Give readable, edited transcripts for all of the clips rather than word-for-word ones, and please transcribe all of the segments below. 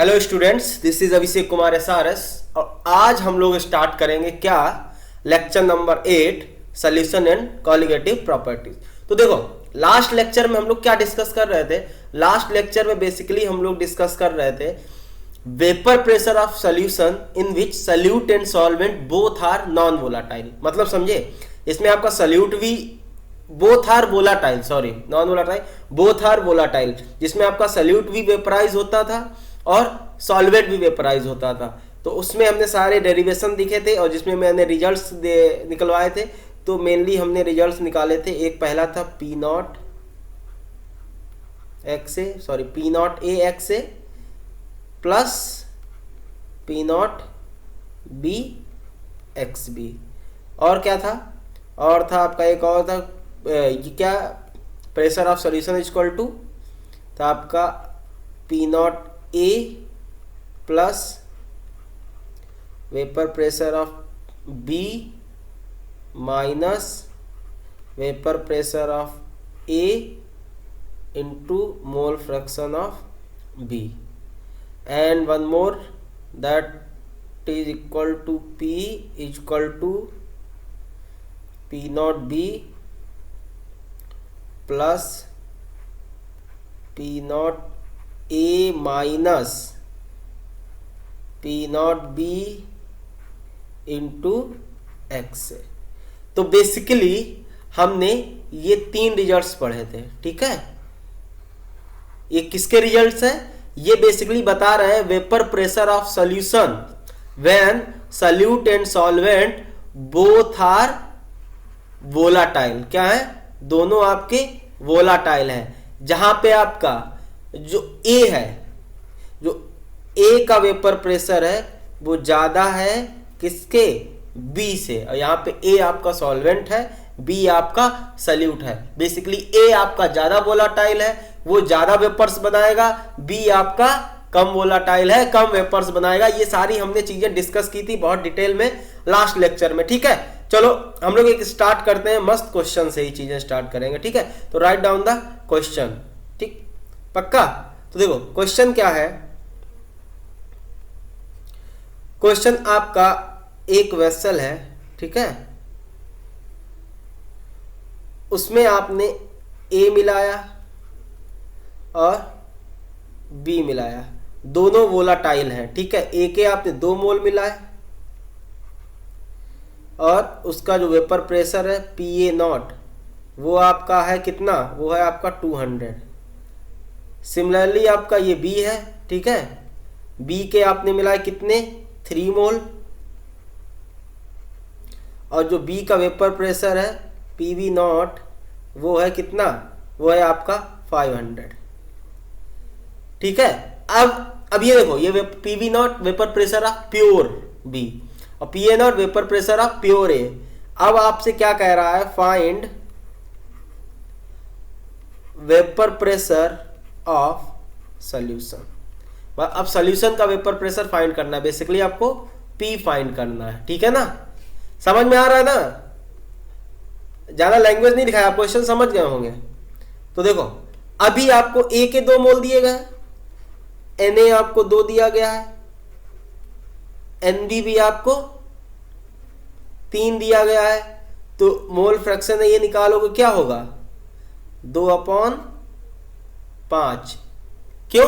Hello students, this is Abhishek Kumar SRS और आज हम लोग स्टार्ट करेंगे क्या lecture number 8 solution and colligative properties. तो देखो, लास्ट लेक्चर में हम लोग क्या डिस्कस कर रहे थे। लास्ट लेक्चर में बेसिकली हम लोग डिस्कस कर रहे थे vapour pressure of solution in which solute and solvent both are non volatile. मतलब समझे, इसमें आपका सल्यूट भी both are volatile, sorry non volatile, both are volatile, जिसमें आपका सल्यूट भी वेपराइज होता था और सॉल्वेंट भी वेपराइज होता था। तो उसमें हमने सारे डेरिवेशन दिखे थे और जिसमें मैंने रिजल्ट्स निकलवाए थे। तो मेनली हमने रिजल्ट्स निकाले थे, एक पहला था P not A X A plus P not B X B. और क्या था, और था आपका एक और था, ये क्या, pressure of solution is equal to था आपका P not A plus vapour pressure of B minus vapour pressure of A into mole fraction of B, and one more that is equal to P is equal to P not B plus P not A minus P not B into X. तो basically हमने ये तीन results पढ़े थे, ठीक है। ये किसके रिजल्ट्स हैं? ये बेसिकली बता रहे हैं vapour pressure of solution when solute and solvent both are volatile. क्या है? दोनों आपके वोलाटाइल हैं। जहां पे आपका जो ए है, जो ए का वेपर प्रेशर है वो ज्यादा है किसके? बी से। और यहाँ पे ए आपका सॉल्वेंट है, बी आपका सल्यूट है। बेसिकली ए आपका ज्यादा वोलाटाइल है, वो ज्यादा वेपर्स बनाएगा, बी आपका कम वोलाटाइल है, कम वेपर्स बनाएगा। ये सारी हमने चीजें डिस्कस की थी बहुत डिटेल में लास्ट लेक्चर में, ठीक है। चलो हम लोग एक स्टार्ट करते हैं, मस्त क्वेश्चन से ही चीजें स्टार्ट करेंगे, ठीक है। तो राइट डाउन द क्वेश्चन, ठीक, पक्का। तो देखो क्वेश्चन क्या है। क्वेश्चन आपका एक वेसल है, ठीक है, उसमें आपने ए मिलाया और बी मिलाया, दोनों वोलाटाइल हैं, ठीक है। ए के आपने 2 मोल मिलाए और उसका जो वेपर प्रेशर है पी ए नॉट वो आपका है कितना? वो है आपका 200। सिमिलरली आपका ये बी है, ठीक है। बी के आपने मिलाए कितने? 3 मोल। और जो बी का वेपर प्रेशर है पी वी नॉट वो है कितना? वो है आपका 500, ठीक है। अब ये देखो, ये P V naught vapour pressure of pure B और P A naught vapour pressure of pure A. अब आपसे क्या कह रहा है? Find vapour pressure of solution. अब सॉल्यूशन का वेपर प्रेशर फाइंड करना है, बेसिकली आपको पी फाइंड करना है, ठीक है ना। समझ में आ रहा है ना? ज्यादा लैंग्वेज नहीं दिखाया, क्वेश्चन समझ गए होंगे। तो देखो, अभी आपको ए के 2 मोल दिए गए, Na आपको 2 दिया गया है, Nb भी आपको 3 दिया गया है। तो मोल फ्रैक्शन है, ये निकालोगे क्या होगा? 2/5। क्यों?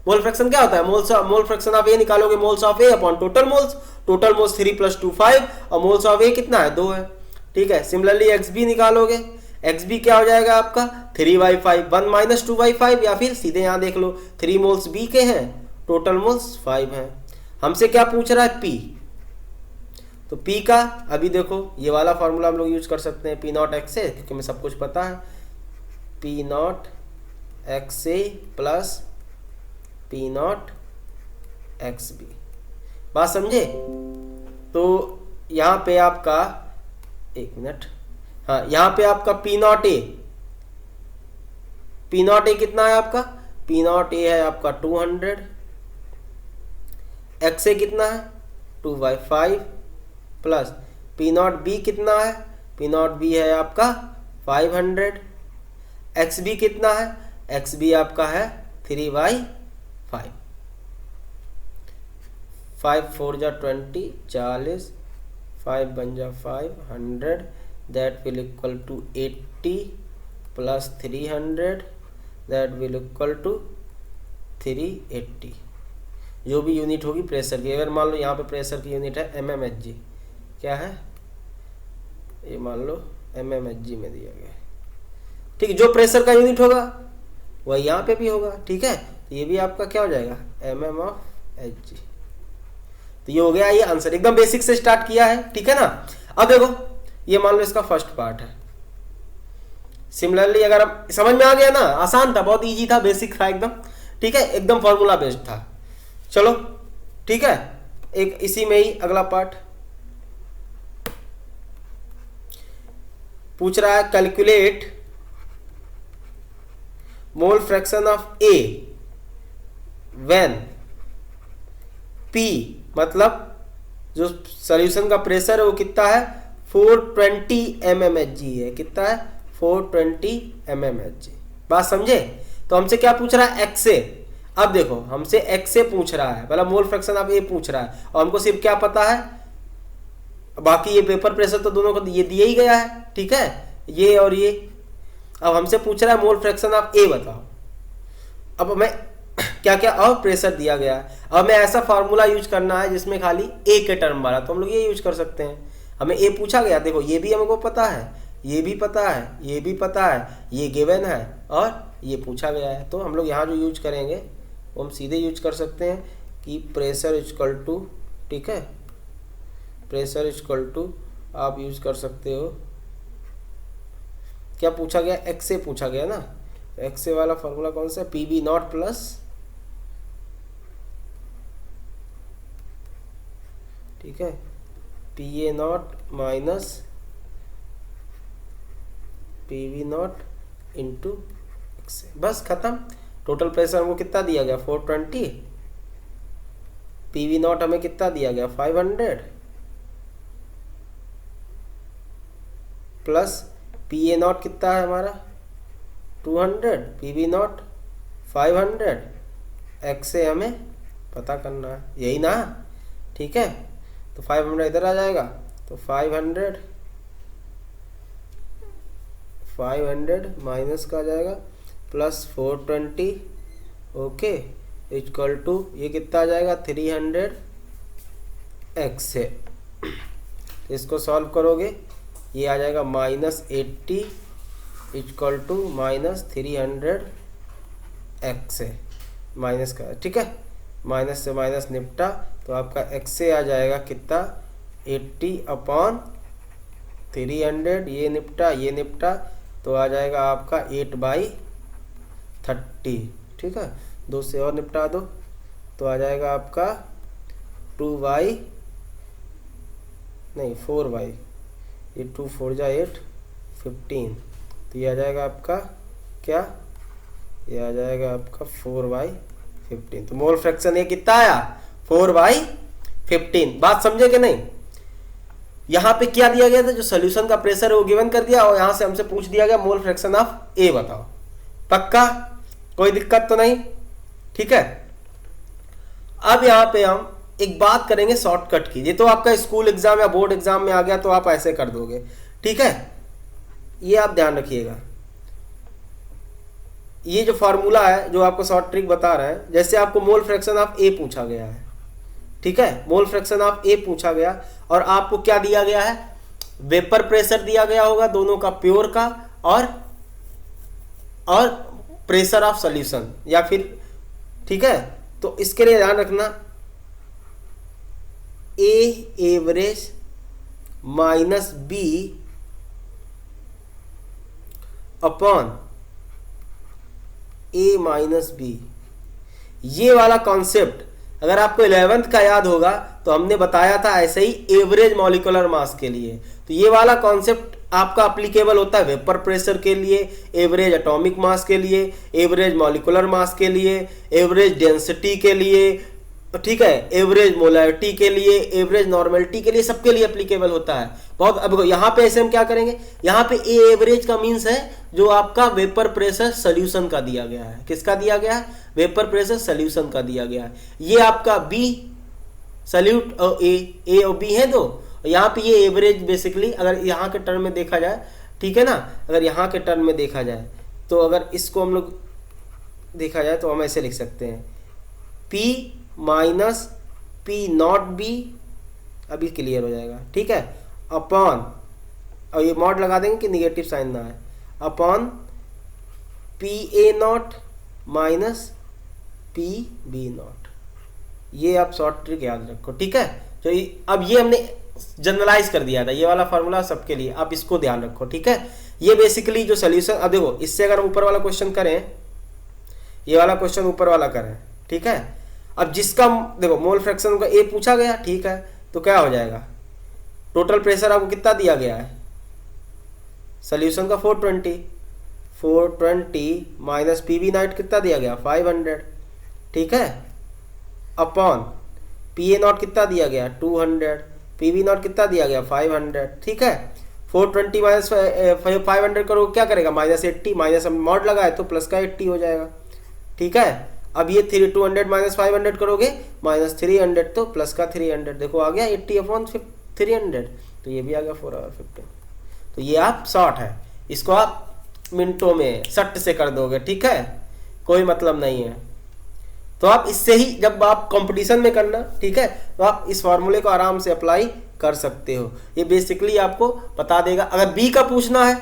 मोल फ्रैक्शन क्या होता है? मोल फ्रैक्शन ऑफ ए निकालोगे moles of A upon total moles. Total moles 3 + 2 5 और मोल्स ऑफ ए कितना है? 2 है, ठीक है। सिमिलरली एक्स बी निकालोगे, एक्स बी क्या हो जाएगा आपका? 3/5, 1 - 2/5, या फिर सीधे यहां देख लो 3 मोल्स बी के हैं, टोटल मोल्स 5 हैं। हमसे क्या पूछ रहा है? पी। तो पी का अभी देखो, ये वाला फॉर्मूला हम लोग यूज कर सकते हैं, पी नॉट एक्स ए, क्योंकि हमें सब कुछ पता है। P naught X A plus P naught X B. बात समझे? तो यहां पे आपका, एक मिनट, हाँ, यहां पे आपका पी नॉट ए कितना है आपका? पी नॉट ए है आपका 200, एक्स ए कितना है? 2/5 प्लस पी नॉट बी कितना है? पी नॉट बी है आपका 500, एक्स बी कितना है? एक्स बी आपका है 3/5। 5 4 जा 20 40, 5 बन जा 500, that will equal to 80 plus 300, that will equal to 380। जो भी यूनिट होगी प्रेशर की, अगर मान लो यहाँ पे प्रेशर की यूनिट है mmHg, क्या है ये, मान लो mmHg में दिया गया है, ठीक है। जो प्रेशर का यूनिट होगा वह यहाँ पे भी होगा, ठीक है। तो ये भी आपका क्या हो जाएगा, mmHg। तो ये हो गया ये आंसर, एकदम बेसिक से स्टार्ट किया है, ठीक है ना। अब देखो ये मान लो इसका फर्स्ट पार्ट है। सिमिलरली अगर हम समझ में आ गया ना, आसान था, बहुत इजी था, बेसिक था एकदम, ठीक है, एकदम फॉर्मूला बेस्ड था। चलो ठीक है, एक इसी में ही अगला पार्ट पूछ रहा है, calculate mole fraction of A when P, मतलब जो सॉल्यूशन का प्रेशर है वो कितना है, 420 mmHg है, कितना है 420 mmHg। बात समझे। तो हमसे क्या पूछ रहा है, x से। अब देखो हमसे x से पूछ रहा है, मतलब मोल फ्रैक्शन ऑफ ए पूछ रहा है, और हमको सिर्फ क्या पता है, बाकी ये पेपर प्रेशर तो दोनों को ये दिया ही गया है, ठीक है, ये और ये। अब हमसे पूछ रहा है मोल फ्रैक्शन ऑफ ए बताओ। अब हमें क्या क्या और प्रेशर दिया गया है, अब हमें ऐसा फार्मूला यूज करना है जिसमें खाली ए के टर्म वाला, तो हम लोग ये यूज कर सकते हैं। हमें ए पूछा गया, देखो ये भी हमको पता है, ये भी पता है, ये भी पता है, ये गिवन है और ये पूछा गया है। तो हम लोग यहाँ जो यूज करेंगे वो हम सीधे यूज कर सकते हैं कि प्रेशर इक्वल टू, ठीक है, प्रेशर इक्वल टू आप यूज कर सकते हो, क्या पूछा गया, एक्स से पूछा गया ना, एक्स से वाला फॉर्मूला कौन सा है, PV नॉट प्लस, ठीक है, PA not minus PV not into x, बस खत्म। टोटल प्रेशर हमको कितना दिया गया 420, PV नॉट हमें कितना दिया गया 500 प्लस PA नॉट कितना है हमारा 200, PV नॉट 500, एक्स से हमें पता करना है, यही ना, ठीक है। तो 500 इधर आ जाएगा, तो 500 माइनस का आ जाएगा प्लस 420, ओके, इक्वल टू ये कितना आ जाएगा 300 एक्स से। इसको सॉल्व करोगे ये आ जाएगा -80 इक्वल टू -300 एक्स से, माइनस का, ठीक है, माइनस से माइनस निपटा, तो आपका एक्स से आ जाएगा कितना 80/300, ये निपटा ये निपटा, तो आ जाएगा आपका 8/30, ठीक है, 2 से और निपटा दो तो आ जाएगा आपका 4/, ये 2 4 जा 8 15, तो ये आ जाएगा आपका क्या, ये आ जाएगा आपका 4/15। तो मोल फ्रैक्शन ये कितना आया 4/15। बात समझे कि नहीं। यहाँ पे क्या दिया गया था, जो सोल्यूशन का प्रेशर है वो गिवन कर दिया, और यहाँ से हमसे पूछ दिया गया मोल फ्रैक्शन ऑफ ए बताओ। पक्का, कोई दिक्कत तो नहीं, ठीक है। अब यहाँ पे हम एक बात करेंगे शॉर्टकट की, ये तो आपका स्कूल एग्जाम या बोर्ड एग्जाम में आ गया तो आप ऐसे कर दोगे, ठीक है, ये आप ध्यान रखिएगा। ये जो फॉर्मूला है जो आपको शॉर्ट ट्रिक बता रहे हैं, जैसे आपको मोल फ्रैक्शन ऑफ ए पूछा गया है, ठीक है, मोल फ्रैक्शन ऑफ ए पूछा गया, और आपको क्या दिया गया है, वेपर प्रेशर दिया गया होगा दोनों का, प्योर का और प्रेशर ऑफ सॉल्यूशन या फिर, ठीक है। तो इसके लिए ध्यान रखना A average minus B upon A minus B, ये वाला कॉन्सेप्ट अगर आपको 11th का याद होगा तो हमने बताया था ऐसे ही एवरेज मॉलिक्यूलर मास के लिए। तो ये वाला कॉन्सेप्ट आपका अप्लीकेबल होता है वेपर प्रेशर के लिए, एवरेज एटॉमिक मास के लिए, एवरेज मॉलिक्यूलर मास के लिए, एवरेज डेंसिटी के लिए, ठीक है, एवरेज मोलैरिटी के लिए, एवरेज नॉर्मेलिटी के लिए, सबके लिए एप्लीकेबल होता है बहुत। अब यहाँ पे ऐसे हम क्या करेंगे, यहाँ पे ए एवरेज का मीन्स है जो आपका वेपर प्रेशर सोल्यूशन का दिया गया है, किसका दिया गया है, वेपर प्रेशर सोल्यूशन का दिया गया है। ये आपका बी सल्यूट और ए और बी है दो, और यहाँ पे ये एवरेज बेसिकली अगर यहाँ के टर्म में देखा जाए, ठीक है ना, अगर यहाँ के टर्म में देखा जाए तो अगर इसको हम लोग देखा जाए तो हम ऐसे लिख सकते हैं P minus P not be, अभी क्लियर हो जाएगा, ठीक है, अपॉन, और ये मॉड लगा देंगे कि निगेटिव साइन ना है, upon P A naught minus P B naught. ये आप शॉर्ट ट्रिक याद रखो, ठीक है। तो अब ये हमने जनरलाइज कर दिया था, ये वाला फार्मूला सबके लिए, आप इसको ध्यान रखो, ठीक है। ये बेसिकली जो सोल्यूशन, अब देखो इससे अगर ऊपर वाला क्वेश्चन करें, ये वाला क्वेश्चन ऊपर वाला करें, ठीक है। अब जिसका देखो मोल फ्रैक्शन का ए पूछा गया, ठीक है, तो क्या हो जाएगा, टोटल प्रेशर आपको कितना दिया गया है, सोल्यूशन का 420 माइनस पी बी नॉट कितना दिया गया 500, ठीक है, अपॉन पी ए नॉट कितना दिया गया 200, पी बी नॉट कितना दिया गया 500, ठीक है। 420 माइनस 500 करो क्या करेगा -80, माइनस हम मॉड लगाए तो प्लस का 80 हो जाएगा, ठीक है। अब ये 200 माइनस 500 करोगे -300 तो प्लस का 300, देखो आ गया 80/300, तो ये भी आ गया 4/15। तो ये आप शॉर्ट है, इसको आप मिनटों में सट से कर दोगे, ठीक है, कोई मतलब नहीं है। तो आप इससे ही जब आप कंपटीशन में करना, ठीक है, तो आप इस फॉर्मूले को आराम से अप्लाई कर सकते हो। ये बेसिकली आपको बता देगा। अगर बी का पूछना है,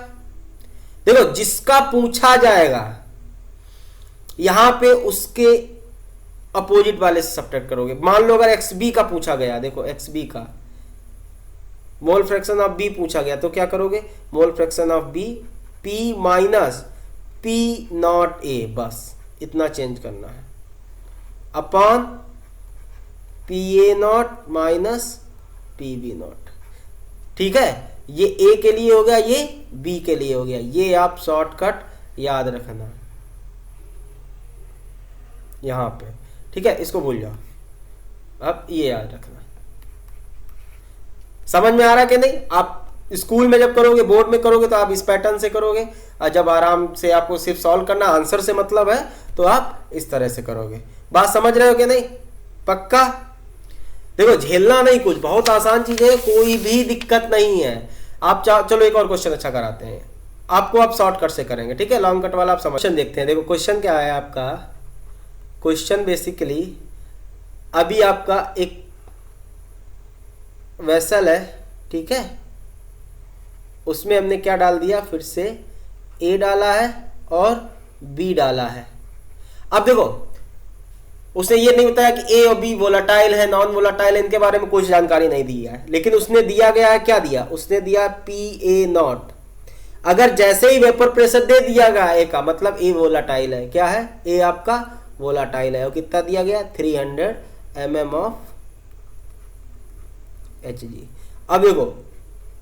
देखो जिसका पूछा जाएगा यहां पे उसके अपोजिट वाले से सब्ट्रैक्ट करोगे। मान लो अगर एक्स बी का पूछा गया, देखो एक्स बी का मोल फ्रैक्शन ऑफ बी पूछा गया तो क्या करोगे, mole fraction of B P minus P not A, बस इतना चेंज करना है, upon P A naught minus P B not, ठीक है। ये ए के लिए हो गया, ये बी के लिए हो गया, ये आप शॉर्टकट याद रखना यहां पे, ठीक है, इसको भूल जाओ। अब ये याद रखना, समझ में आ रहा कि नहीं। आप स्कूल में जब करोगे, बोर्ड में करोगे तो आप इस पैटर्न से करोगे, और जब आराम से आपको सिर्फ सॉल्व करना, आंसर से मतलब है, तो आप इस तरह से करोगे। बात समझ रहे हो कि नहीं, पक्का। देखो झेलना नहीं, कुछ बहुत आसान चीज है, कोई भी दिक्कत नहीं है। आप चलो एक और क्वेश्चन अच्छा कराते हैं आपको, आप शॉर्टकट से करेंगे, ठीक है, लॉन्ग कट वाला आप समझ देखते हैं। देखो क्वेश्चन क्या है आपका, क्वेश्चन बेसिकली अभी आपका एक वेसल है, ठीक है, उसमें हमने क्या डाल दिया, फिर से ए डाला है और बी डाला है। अब देखो उसने ये नहीं बताया कि ए और बी वोलाटाइल है नॉन वोलाटाइल है, इनके बारे में कोई जानकारी नहीं दी है, लेकिन उसने दिया गया है, क्या दिया, उसने दिया पी ए नॉट। अगर जैसे ही वेपर प्रेशर दे दिया गया ए का, मतलब ए वोलाटाइल है, क्या है, ए आपका वोलाटाइल है, और कितना दिया गया 300 mm ऑफ Hg। अब देखो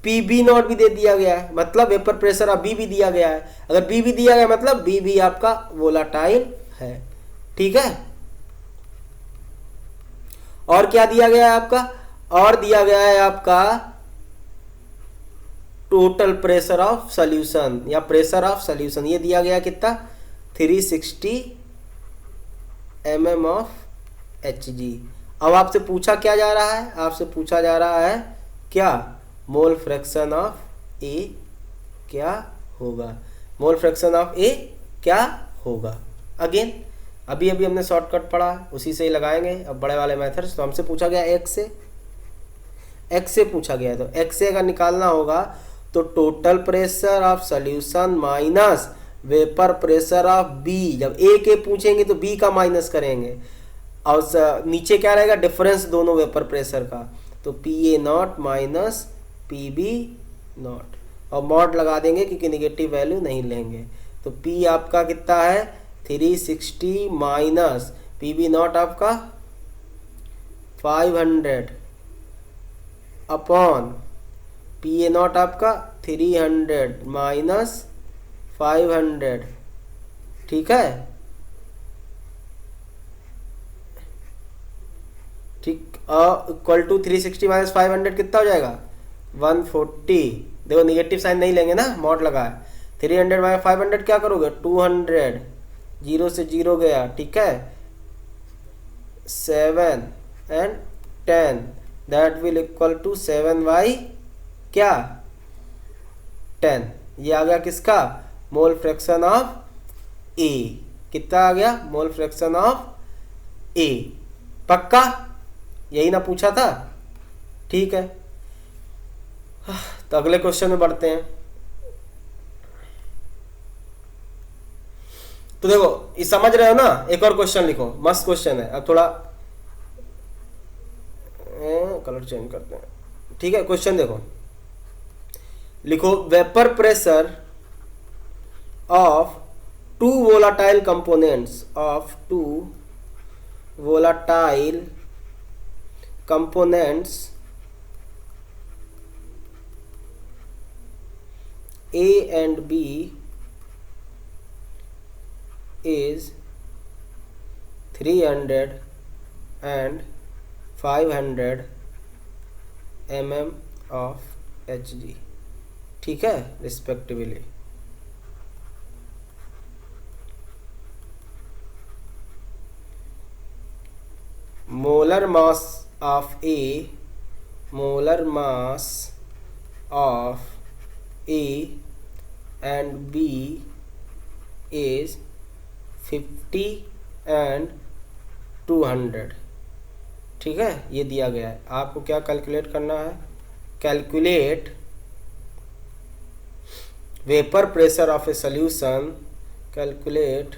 पी बी नॉट भी दे दिया गया है, मतलब वेपर प्रेशर अब बी भी दिया गया है। अगर बी भी दिया गया मतलब बी भी आपका वोलाटाइल है, ठीक है। और क्या दिया गया है आपका, और दिया गया है आपका टोटल प्रेशर ऑफ सॉल्यूशन या प्रेशर ऑफ सॉल्यूशन, ये दिया गया कितना 360 mm ऑफ Hg। अब आपसे पूछा क्या जा रहा है, आपसे पूछा जा रहा है क्या, मोल फ्रैक्शन ऑफ ए क्या होगा, मोल फ्रैक्शन ऑफ ए क्या होगा। अगेन अभी हमने शॉर्टकट पढ़ा, उसी से ही लगाएंगे अब बड़े वाले मेथड्स। तो हमसे पूछा गया एक्स से पूछा गया, तो एक्स से अगर निकालना होगा तो total pressure of solution minus vapour pressure of B. जब ए के पूछेंगे तो बी का माइनस करेंगे, और नीचे क्या रहेगा, डिफरेंस दोनों वेपर प्रेशर का, तो P A naught minus P B naught, और मॉड लगा देंगे क्योंकि निगेटिव वैल्यू नहीं लेंगे। तो पी आपका कितना है 360 माइनस पी बी नॉट आपका 500 अपॉन पी ए नॉट आपका 300 माइनस 500, ठीक है, ठीक, इक्वल टू 360 माइनस 500 कितना हो जाएगा 140। देखो निगेटिव साइन नहीं लेंगे ना, मॉड लगा है। 300 माइनस 500 क्या करोगे 200, 0 से 0 गया, ठीक है, 7 and 10 that will equal to 7/, क्या 10। ये आ गया किसका, मोल फ्रैक्शन ऑफ ए। कितना आ गया, मोल फ्रैक्शन ऑफ ए। पक्का, यही ना पूछा था, ठीक है। तो अगले क्वेश्चन में बढ़ते हैं। तो देखो ये समझ रहे हो ना, एक और क्वेश्चन लिखो, मस्त क्वेश्चन है। अब थोड़ा कलर चेंज करते हैं, ठीक है। क्वेश्चन देखो, लिखो vapour pressure of two volatile components A and B is 300 and 500 mm of Hg, ठीक है, respectively. Molar mass of A and B is 50 and 200, ठीक है। ये दिया गया है, आपको क्या कैलकुलेट करना है, calculate vapour pressure of a solution, calculate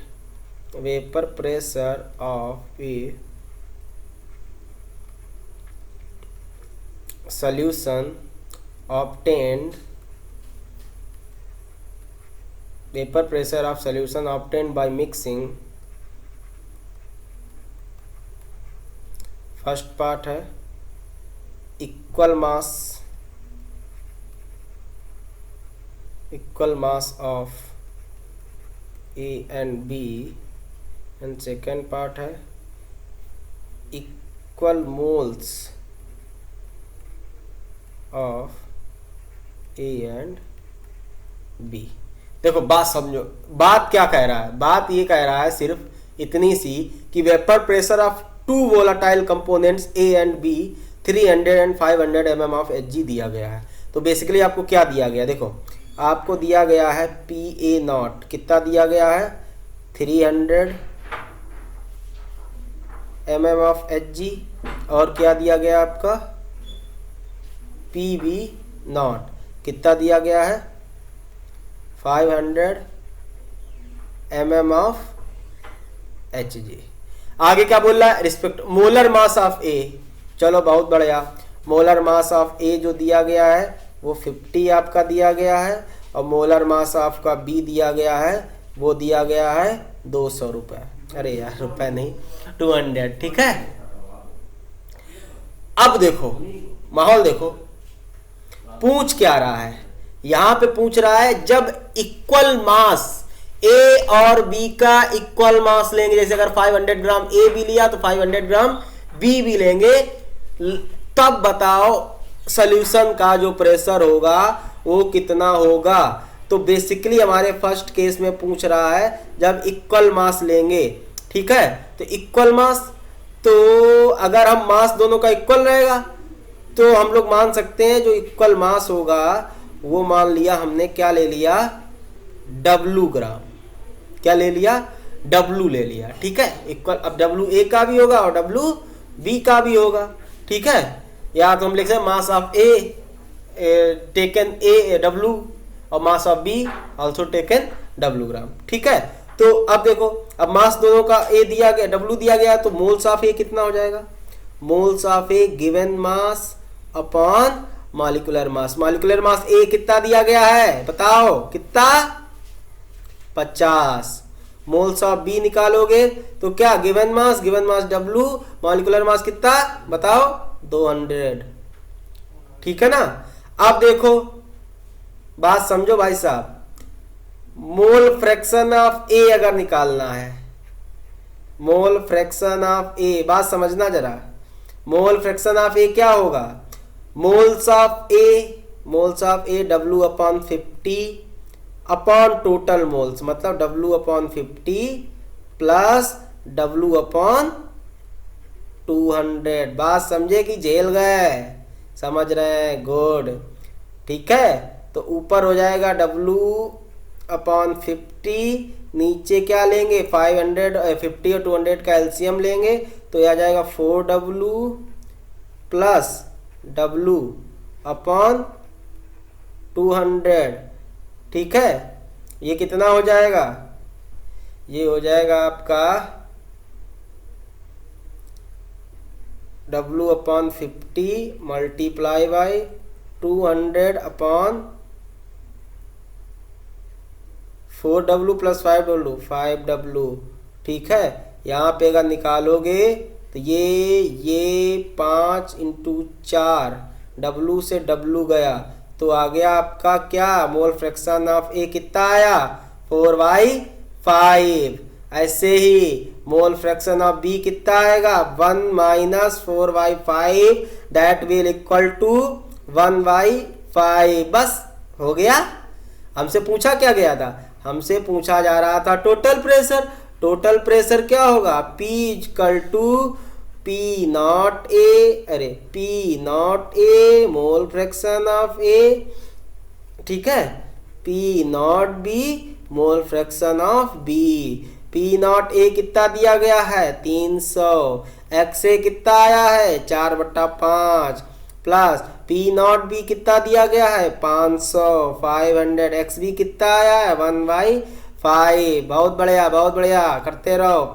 vapour pressure of a solution obtained, vapor pressure of solution obtained by mixing। First part है equal mass of A and B, and second part है equal moles of A and B। देखो बात समझो, बात क्या कह रहा है, बात ये कह रहा है सिर्फ इतनी सी कि vapour pressure of two volatile components A and B 300 and 500 mm of Hg दिया गया है। तो बेसिकली आपको क्या दिया गया, देखो आपको दिया गया है PA0, कितना दिया गया है 300 mm ऑफ Hg, और क्या दिया गया आपका PB0, कितना दिया गया है 500 mm ऑफ Hg। आगे क्या बोल रहा है, respect molar mass of A। चलो बहुत बढ़िया, मोलर मास ऑफ A जो दिया गया है वो 50 आपका दिया गया है, और मोलर मास ऑफ का B दिया गया है, वो दिया गया है 200 रुपये। अरे यार रुपए नहीं, 200, ठीक है। अब देखो माहौल देखो, पूछ क्या रहा है, यहां पे पूछ रहा है जब इक्वल मास A और B का इक्वल मास लेंगे, जैसे अगर 500 ग्राम A भी लिया तो 500 ग्राम B भी लेंगे, तब बताओ सॉल्यूशन का जो प्रेशर होगा वो कितना होगा। तो बेसिकली हमारे फर्स्ट केस में पूछ रहा है जब इक्वल मास लेंगे, ठीक है। तो इक्वल मास, तो अगर हम मास दोनों का इक्वल रहेगा तो हम लोग मान सकते हैं जो इक्वल मास होगा वो मान लिया हमने, क्या ले लिया W ग्राम, क्या ले लिया W ले लिया, ठीक है। इक्वल, अब W A का भी होगा और W B का भी होगा, ठीक है। या तो हम लिख सकते हैं मास of A taken A W और mass of B also taken W ग्राम, ठीक है। तो अब देखो, अब मास दोनों का A दिया गया, W दिया गया, तो मोल्स ऑफ A कितना हो जाएगा, moles of A given mass upon molecular mass. Molecular mass A कितना दिया गया है बताओ, कितना 50। मोल्स ऑफ B निकालोगे तो क्या given mass W, molecular mass कितना बताओ 200, ठीक है ना। अब देखो बात समझो भाई साहब, मोल फ्रैक्शन ऑफ A अगर निकालना है, मोल फ्रैक्शन ऑफ A, बात समझना जरा, मोल फ्रैक्शन ऑफ A क्या होगा, moles of A W upon 50 upon total moles, मतलब W upon 50 plus W upon 200। बात समझे कि झेल गए? समझ रहे हैं? गुड। ठीक है, तो ऊपर हो जाएगा W/50, नीचे क्या लेंगे 550 और 200 का एलसीएम लेंगे तो यह आ जाएगा 4W प्लस W/200। ठीक है, ये कितना हो जाएगा? ये हो जाएगा आपका W/50 multiply by 200/4W plus 5W। ठीक है, यहाँ पे अगर निकालोगे तो ये 5 इंटू 4, W से W गया तो आ गया आपका क्या? मोल फ्रैक्शन ऑफ ए कितना आया? 4/5। ऐसे ही मोल फ्रैक्शन ऑफ बी कितना आएगा? 1 minus 4/5 that will equal to 1/5। बस हो गया। हमसे पूछा क्या गया था? हमसे पूछा जा रहा था टोटल प्रेशर। टोटल प्रेशर क्या होगा? P equal to P not A, अरे P not A mole fraction of A, ठीक है, P not B mole fraction of B. P not A कितना दिया गया है? 300। एक्स ए कितना आया है? 4/5 प्लस P नॉट बी कितना दिया गया है? 500। 500 एक्स बी कितना आया है? 1/5। बहुत बढ़िया, बहुत बढ़िया, करते रहो।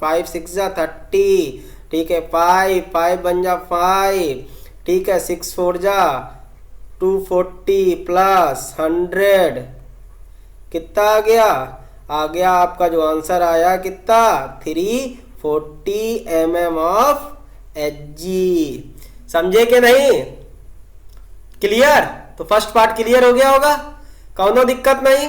5 6 जा 30। ठीक है, 5 बन जा 5। ठीक है, 6 4 जा 240 प्लस 100 कितना आ गया? आ गया आपका जो आंसर आया कितना? 340 mm ऑफ Hg। समझे कि नहीं? क्लियर? तो फर्स्ट पार्ट क्लियर हो गया होगा, कौनो दिक्कत नहीं।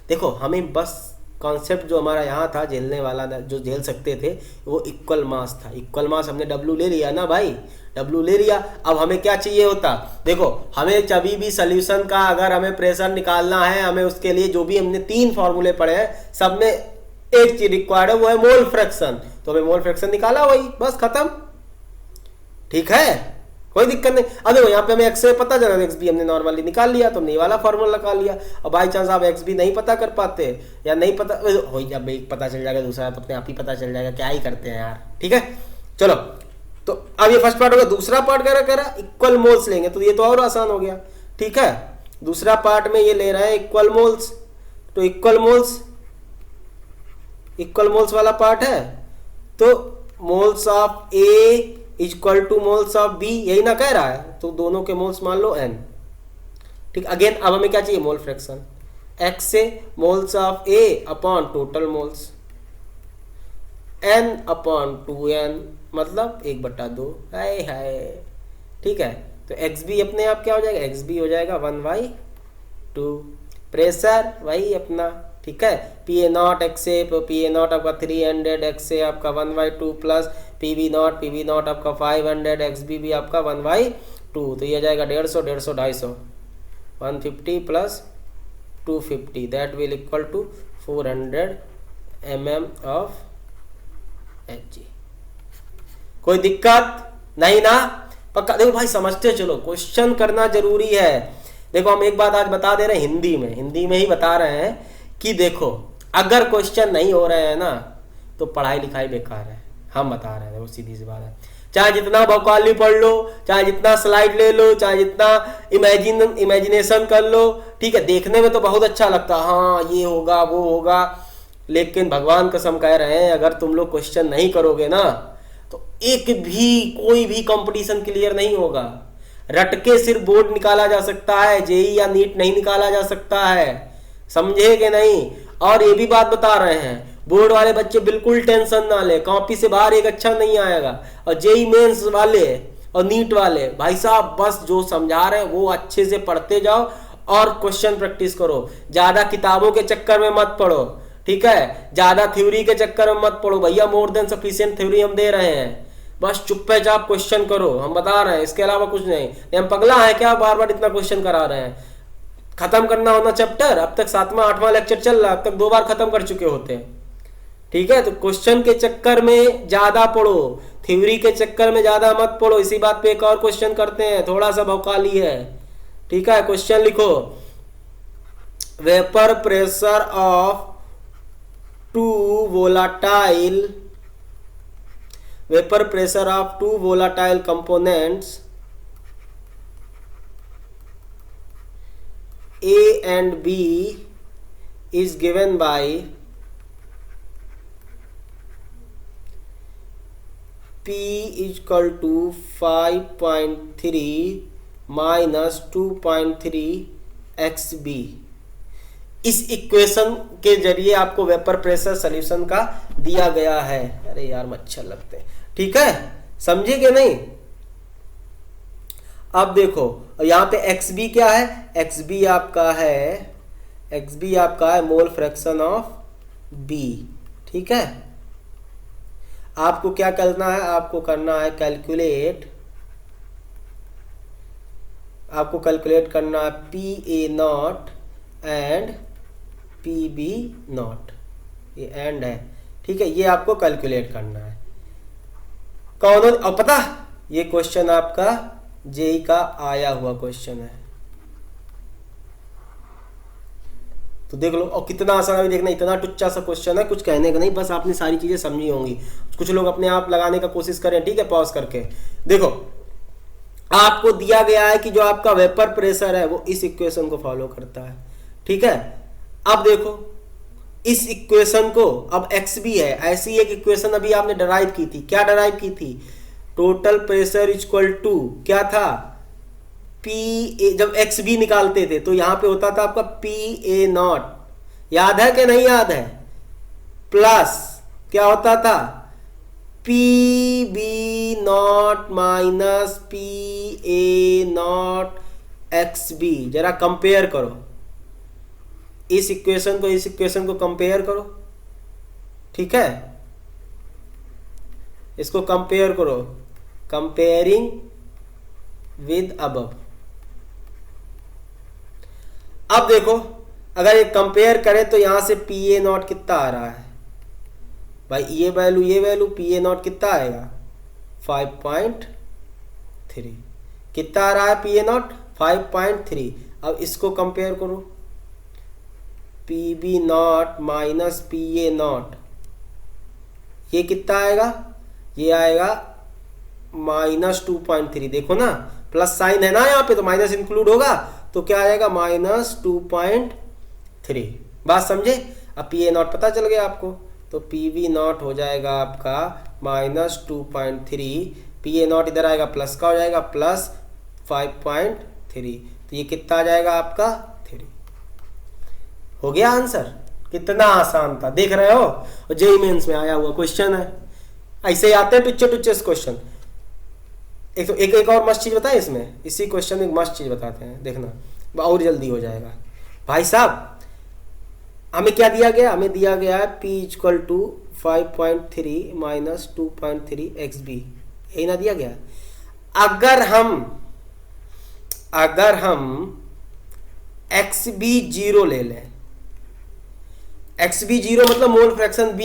देखो, हमें बस कॉन्सेप्ट जो हमारा यहाँ था झेलने वाला, जो झेल सकते थे, वो इक्वल मास था। इक्वल मास हमने W ले लिया ना भाई, W ले लिया। अब हमें क्या चाहिए होता? देखो, हमें कभी भी सोल्यूशन का अगर हमें प्रेशर निकालना है, हमें उसके लिए जो भी हमने 3 फॉर्मूले पढ़े हैं, सब में एक चीज रिक्वायर्ड है, वो है मोल फ्रैक्शन। तो हमें मोल फ्रैक्शन निकाला, वही बस खत्म। ठीक है, कोई दिक्कत नहीं। अब देखो, यहाँ पे हमें एक्स पता चला, एक्स बी हमने नॉर्मली निकाल लिया, तो हमने ये वाला फॉर्मूला लगा लिया। और बाई चांस आप एक्स बी नहीं पता कर पाते या नहीं पता हो, जब एक पता चल जाएगा दूसरा तो अपने आप ही पता चल जाएगा, क्या ही करते हैं यार। ठीक है, चलो, तो अब ये फर्स्ट पार्ट हो गया। दूसरा पार्ट करा इक्वल मोल्स लेंगे, तो ये तो और आसान हो गया। ठीक है, दूसरा पार्ट में ये ले रहे हैं इक्वल मोल्स, तो इक्वल मोल्स वाला पार्ट है, तो moles of A equal to moles of B, यही ना कह रहा है, तो दोनों के मोल्स मान लो n। ठीक, अगेन अब हमें क्या चाहिए? Mole fraction. x से moles of a upon total moles, n/2n मतलब 1/2। हाय। ठीक है, तो एक्स बी अपने आप क्या हो जाएगा? एक्स बी हो जाएगा 1/2। प्रेशर वही अपना, ठीक है, PA not X A, PA not आपका 300, एक्स ए आपका 1/2 प्लस PB नॉट आपका 500, एक्स बी भी आपका 1/2। तो ये जाएगा 150, 150, 250, 150 plus 250 that will equal to 400 mm of Hg। कोई दिक्कत नहीं ना? पक्का? देखो भाई, समझते चलो, क्वेश्चन करना जरूरी है। देखो, हम एक बात आज बता दे रहे हैं, हिंदी में ही बता रहे हैं कि देखो, अगर क्वेश्चन नहीं हो रहे हैं ना, तो पढ़ाई लिखाई बेकार है। हम बता रहे हैं, वो सीधी सी बात है। चाहे जितना वोकैबुलरी पढ़ लो, चाहे जितना स्लाइड ले लो, चाहे जितना इमेजिनेशन कर लो, ठीक है, देखने में तो बहुत अच्छा लगता है, हाँ ये होगा वो होगा, लेकिन भगवान कसम कह रहे हैं, अगर तुम लोग क्वेश्चन नहीं करोगे ना, तो कोई भी कंपटीशन क्लियर नहीं होगा। रट के सिर्फ बोर्ड निकाला जा सकता है, जेई या नीट नहीं निकाला जा सकता है। समझे कि नहीं? और ये भी बात बता रहे हैं, बोर्ड वाले बच्चे बिल्कुल टेंशन ना ले, कॉपी से बाहर एक अच्छा नहीं आएगा। और जेई मेंस वाले और नीट वाले भाई साहब, बस जो समझा रहे हैं वो अच्छे से पढ़ते जाओ और क्वेश्चन प्रैक्टिस करो। ज्यादा किताबों के चक्कर में मत पढ़ो, ठीक है, ज्यादा थ्योरी के चक्कर में मत पढ़ो भैया, मोर देन सफिशिएंट थ्योरी हम दे रहे हैं, बस चुप्पे चाप क्वेश्चन करो, हम बता रहे हैं, इसके अलावा कुछ नहीं। हम पगला है क्या बार बार इतना क्वेश्चन करा रहे हैं? खत्म करना होना चैप्टर, अब तक 7वां 8वां लेक्चर चल रहा है, अब तक 2 बार खत्म कर चुके होते हैं। ठीक है, तो क्वेश्चन के चक्कर में ज्यादा पढ़ो, थ्योरी के चक्कर में ज्यादा मत पढ़ो। इसी बात पे एक और क्वेश्चन करते हैं, थोड़ा सा भौकाली है। ठीक है, क्वेश्चन लिखो, vapour pressure of two volatile components A and B is given by P is equal to 5.3 minus 2.3 XB। इस इक्वेशन के जरिए आपको वेपर प्रेशर सॉल्यूशन का दिया गया है। अरे यार मच्छर लगते हैं। ठीक है, समझे कि नहीं? अब देखो यहां पे XB क्या है, XB आपका है मोल फ्रैक्शन ऑफ B। ठीक है, आपको क्या करना है, आपको करना है कैलकुलेट करना है PA not and PB not, ये एंड है। ठीक है, ये आपको कैलकुलेट करना है। कौन, और पता ये क्वेश्चन आपका जेई का आया हुआ क्वेश्चन है, तो देख लो। और कितना आसान है देखना, इतना टुच्चा सा क्वेश्चन है, कुछ कहने का नहीं, बस आपने सारी चीजें समझी होंगी। कुछ लोग अपने आप लगाने का कोशिश करें। ठीक है, पॉज करके देखो, आपको दिया गया है कि जो आपका वेपर प्रेशर है वो इस इक्वेशन को फॉलो करता है। ठीक है, अब देखो इस इक्वेशन को, अब XB है, ऐसी एक इक्वेशन अभी आपने डराइव की थी। क्या डराइव की थी? टोटल प्रेशर इक्वल टू क्या था, PA। जब XB निकालते थे तो यहां पे होता था आपका PA नॉट, याद है कि नहीं याद है? प्लस क्या होता था, PB not minus PA not XB। जरा कंपेयर करो इस इक्वेशन को कंपेयर करो। ठीक है, इसको कंपेयर करो, कंपेयरिंग विद अबव। अब देखो अगर ये कंपेयर करें तो यहां से PA नॉट कितना आ रहा है भाई, ये वैल्यू PA नॉट कितना आएगा 5.3। कितना आ रहा है PA नॉट 5.3। अब इसको कंपेयर करो, PB not minus PA not, ये कितना आएगा, ये आएगा -2.3। देखो ना प्लस साइन है ना यहाँ पे, तो माइनस इंक्लूड होगा तो क्या आएगा -2.3। बात समझे? अब PA नॉट पता चल गया आपको, तो PB नॉट हो जाएगा आपका -2.3। PA नॉट इधर आएगा प्लस का हो जाएगा प्लस 5.3, तो ये कितना आ जाएगा आपका 3। हो गया आंसर। कितना आसान था, देख रहे हो? और जेईई मेंस में आया हुआ क्वेश्चन है। ऐसे ही आते हैं टुच्चे क्वेश्चन। एक और मस्त चीज बताए इसमें, इसी क्वेश्चन में एक मस्त चीज बताते हैं, देखना और जल्दी हो जाएगा। भाई साहब हमें क्या दिया गया, हमें दिया गया है P equal to 5.3 minus 2.3 XB, यही ना दिया गया। अगर हम XB 0 ले लें, XB 0 मतलब मोल फ्रैक्शन B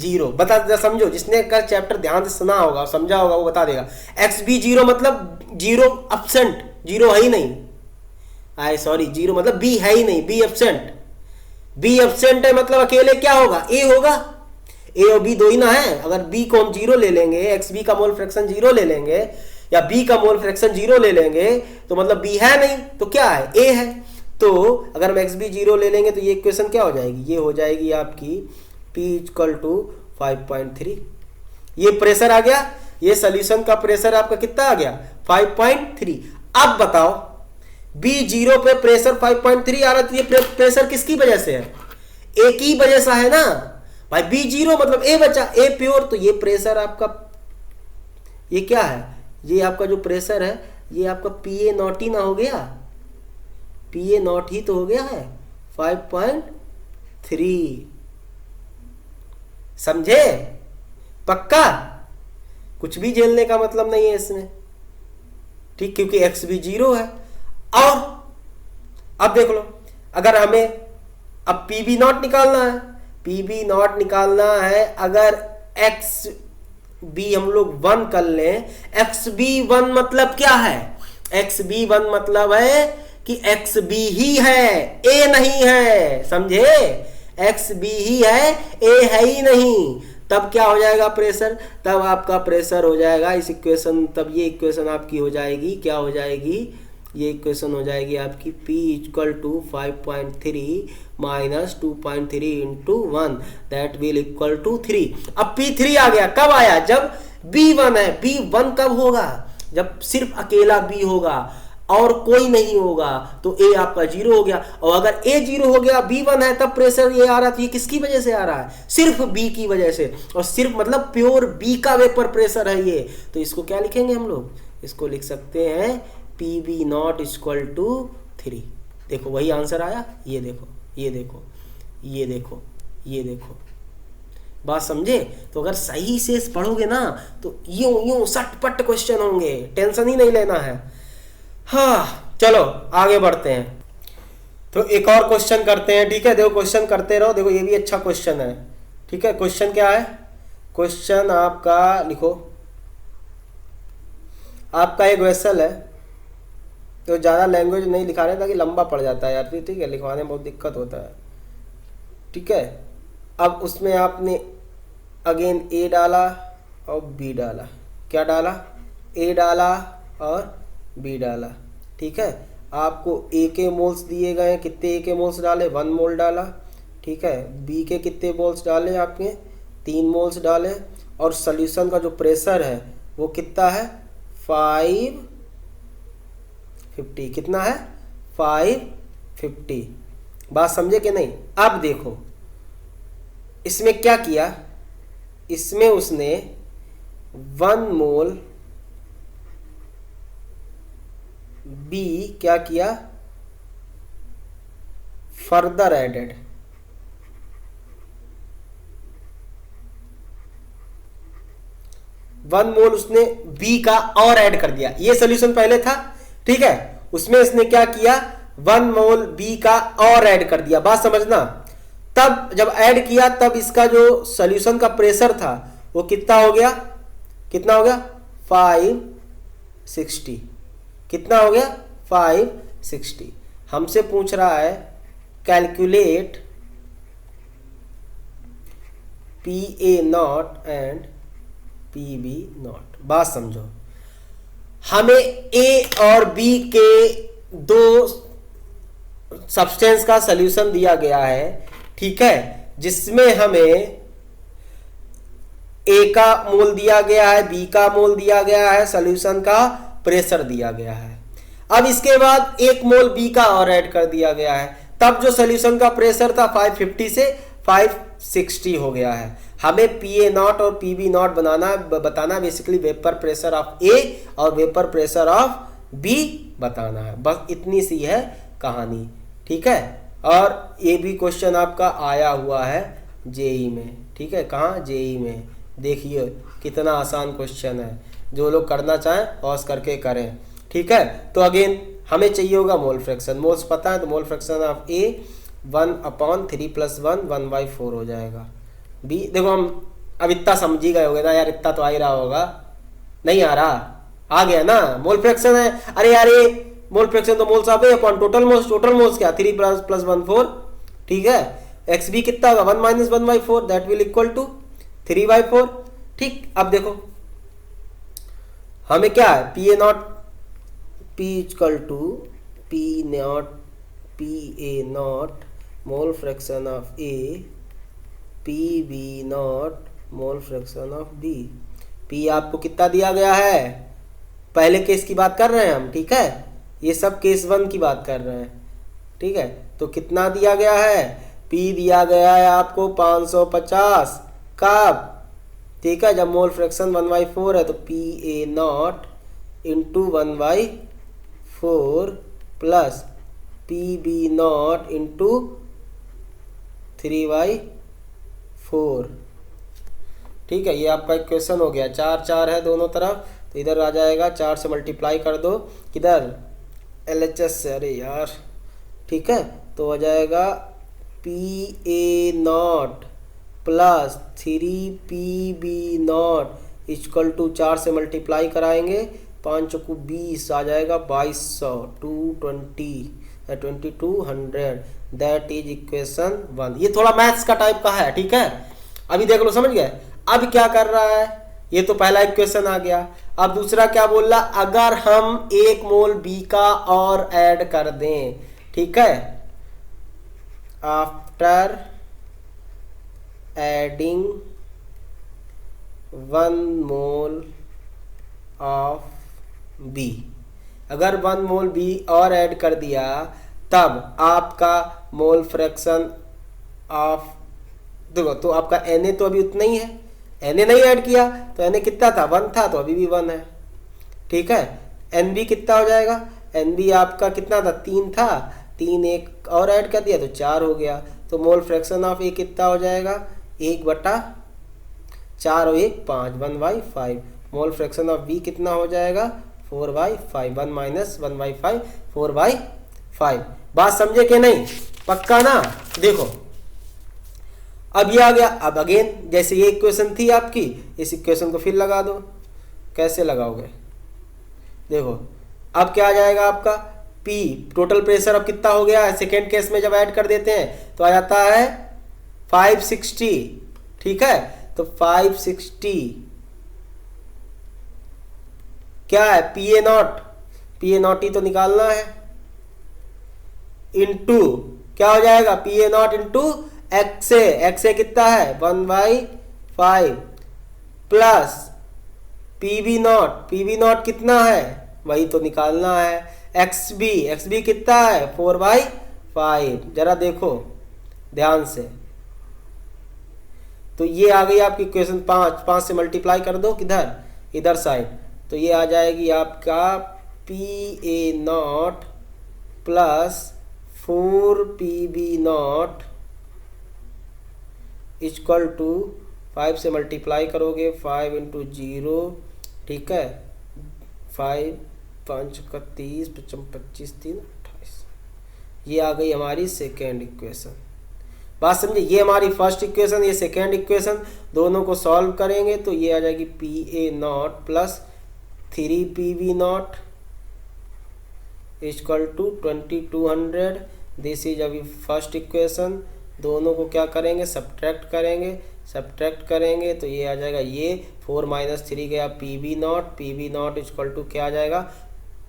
0, बता समझो, जिसने कर चैप्टर ध्यान से सुना होगा समझा होगा वो बता देगा। XB 0 मतलब 0 एब्सेंट, 0 है ही नहीं, सॉरी 0 मतलब B है ही नहीं, B एब्सेंट। B एब्सेंट है मतलब अकेले क्या होगा, A होगा। A और B दो ही ना है। अगर B को हम 0 ले लेंगे, XB का मोल फ्रैक्शन 0 ले लेंगे या B का मोल फ्रैक्शन 0 ले लेंगे तो मतलब B है नहीं, तो क्या है, A है। तो अगर हम XB 0 ले लेंगे तो ये इक्वेशन क्या हो जाएगी, ये हो जाएगी आपकी P इक्वल टू 5.3। ये प्रेशर आ गया, ये सोल्यूशन का प्रेशर आपका कितना आ गया 5.3। अब बताओ B 0 पे प्रेशर 5.3 आ रहा है, तो ये प्रेशर किसकी वजह से है, A की वजह से है ना भाई। B 0 मतलब A बचा, A प्योर, तो ये प्रेशर आपका, ये क्या है, ये आपका जो प्रेशर है ये आपका PA नॉट ही ना हो गया, PA नॉट ही तो हो गया है 5.3। समझे? पक्का? कुछ भी झेलने का मतलब नहीं है इसमें, ठीक, क्योंकि XB 0 है। और अब देख लो, अगर हमें अब PB नॉट निकालना है, पी बी नॉट निकालना है। अगर एक्स बी हम लोग 1 कर लें, एक्स बी 1 मतलब क्या है, एक्स बी 1 मतलब है कि एक्स बी ही है, ए नहीं है, समझे, एक्स बी ही है, ए है ही नहीं। तब क्या हो जाएगा प्रेशर, तब आपका प्रेशर हो जाएगा इस इक्वेशन, तब ये इक्वेशन आपकी हो जाएगी, क्या हो जाएगी, ये इक्वेशन हो जाएगी आपकी P equal to 5.3 minus 2.3 into 1 that will equal to 3। अब P3 आ गया, कब आया, जब B1 है। B1 कब होगा, जब सिर्फ अकेला B होगा और कोई नहीं होगा, तो A आपका 0 हो गया। और अगर A 0 हो गया, B1 है, तब प्रेशर ये आ रहा था, ये किसकी वजह से आ रहा है, सिर्फ B की वजह से, और सिर्फ मतलब प्योर B का वेपर प्रेशर है ये। तो इसको क्या लिखेंगे हम लोग, इसको लिख सकते हैं P B naught equal to 3। देखो वही आंसर आया, ये देखो, ये देखो, ये देखो, ये देखो, बात समझे। तो अगर सही से पढ़ोगे ना तो यूं यूं सटपट क्वेश्चन होंगे, टेंशन ही नहीं लेना है। हाँ चलो आगे बढ़ते हैं, तो एक और क्वेश्चन करते हैं, ठीक है। देखो क्वेश्चन करते रहो, देखो ये भी अच्छा क्वेश्चन है, ठीक है। क्वेश्चन क्या है, क्वेश्चन आपका लिखो, आपका एक वेसल है, तो ज़्यादा लैंग्वेज नहीं लिखा रहे ताकि लंबा पड़ जाता है यार, ठीक है, लिखवाने में बहुत दिक्कत होता है, ठीक है। अब उसमें आपने अगेन ए डाला और बी डाला, क्या डाला, ए डाला और बी डाला, ठीक है। आपको ए के मोल्स दिए गए हैं, कितने ए के मोल्स डाले, 1 मोल डाला, ठीक है। बी के कितने मोल्स डाले आपने, 3 मोल्स डाले, और सॉल्यूशन का जो प्रेशर है वो कितना है, 550, कितना है, 550। बात समझे कि नहीं। अब देखो इसमें क्या किया, इसमें उसने 1 मोल बी क्या किया, फर्दर एडेड, वन मोल उसने बी का और ऐड कर दिया। ये सोल्यूशन पहले था, ठीक है, उसमें इसने क्या किया, 1 मोल बी का और ऐड कर दिया। बात समझना, तब जब ऐड किया तब इसका जो सोल्यूशन का प्रेशर था वो कितना हो गया, कितना हो गया, 560, कितना हो गया, 560। हमसे पूछ रहा है calculate P A naught and P B not. बात समझो, हमें ए और बी के दो सब्सटेंस का सॉल्यूशन दिया गया है, ठीक है, जिसमें हमें ए का मोल दिया गया है, बी का मोल दिया गया है, सॉल्यूशन का प्रेशर दिया गया है। अब इसके बाद 1 मोल बी का और ऐड कर दिया गया है, तब जो सॉल्यूशन का प्रेशर था 550 से 560 हो गया है। हमें पी ए नॉट और पी बी नॉट बताना बेसिकली वेपर प्रेशर ऑफ ए और वेपर प्रेशर ऑफ बी बताना है, बस इतनी सी है कहानी, ठीक है। और ये भी क्वेश्चन आपका आया हुआ है जेई में, ठीक है, कहाँ, जेई में। देखिए कितना आसान क्वेश्चन है, जो लोग करना चाहें पॉज करके करें, ठीक है। तो अगेन हमें चाहिए होगा मोल फ्रैक्शन, मोल्स पता है, तो मोल फ्रैक्शन ऑफ ए 1/3 + 1 1/4 हो जाएगा। बी देखो हम अब इतना समझ ही गए होगे ना यार, इतना तो आ ही रहा होगा, नहीं आ रहा, आ गया ना, मोल फ्रैक्शन है। अरे यार ये मोल फ्रैक्शन तो moles of A upon total moles, total moles क्या 3 + 1 4, ठीक है। एक्स बी कितना होगा 1 - 1/4 दैट विल इक्वल टू 3/4, ठीक। अब देखो हमें क्या है, P A naught, P equal to P naught, P A naught mole fraction of A, P B naught mole fraction of B. P आपको कितना दिया गया है, पहले केस की बात कर रहे हैं हम, ठीक है, ये सब केस 1 की बात कर रहे हैं, ठीक है। तो कितना दिया गया है, पी दिया गया है आपको 550, कब, ठीक है, जब मोल फ्रैक्शन 1/4 है, तो P A not into 1/4 plus P B naught into 3/4, ठीक है। ये आपका इक्वेशन हो गया, 4 4 है दोनों तरफ, तो इधर आ जाएगा 4 से मल्टीप्लाई कर दो, किधर, LHS से, अरे यार, ठीक है। तो हो जाएगा P A not plus 3PB0 equal to 4 से मल्टीप्लाई कराएंगे, 5 चौकू 20 आ जाएगा 2200, 2200 दैट इज इक्वेशन 1। ये थोड़ा मैथ्स का टाइप का है, ठीक है। अभी देख लो, समझ गए। अब क्या कर रहा है, ये तो पहला इक्वेशन आ गया। अब दूसरा क्या बोल रहा, अगर हम 1 मोल बी का और ऐड कर दें, ठीक है, after adding 1 mole of B, अगर 1 मोल बी और ऐड कर दिया तब आपका मोल फ्रैक्शन ऑफ, देखो तो आपका Na तो अभी उतना ही है, Na नहीं ऐड किया तो Na कितना था, 1 था, तो अभी भी 1 है, ठीक है। Nb कितना हो जाएगा, Nb आपका कितना था, 3 था, 3 एक और ऐड कर दिया तो 4 हो गया। तो मोल फ्रैक्शन ऑफ ए कितना हो जाएगा, 1/4 और 1 5, 1/5। मोल फ्रैक्शन ऑफ बी कितना हो जाएगा, 4/5, 1 माइनस 1/5, 4/5। बात समझे कि नहीं, पक्का ना। देखो अब ये आ गया। अब अगेन जैसे ये इक्वेशन थी आपकी, इस इक्वेशन को फिर लगा दो। कैसे लगाओगे, देखो अब क्या आ जाएगा आपका, P टोटल प्रेशर अब कितना हो गया है, सेकेंड केस में जब ऐड कर देते हैं तो आ जाता है 560, ठीक है। तो 560 क्या है, PA0 ही तो निकालना है, इंटू क्या हो जाएगा, PA0 इंटू XA कितना है, 1/5 प्लस PB0 कितना है, वही तो निकालना है। XB कितना है, 4/5। जरा देखो ध्यान से, तो ये आ गई आपकी इक्वेशन 5 से मल्टीप्लाई कर दो किधर, इधर साइड, तो ये आ जाएगी आपका PA0 plus 4PB0 equal to 5 से मल्टीप्लाई करोगे, 5 इंटू 0, ठीक है, 5 5 का 30, 25 3 28। ये आ गई हमारी सेकेंड इक्वेशन। बात समझे, ये हमारी फर्स्ट इक्वेशन, ये सेकेंड इक्वेशन, दोनों को सॉल्व करेंगे तो ये आ जाएगी PA0 plus 3PB0 equal to 2200। This is अभी फर्स्ट इक्वेशन। दोनों को क्या करेंगे, सब्ट्रैक्ट करेंगे तो ये आ जाएगा, ये 4 माइनस 3 गया PB0 इक्वल टू क्या आ जाएगा,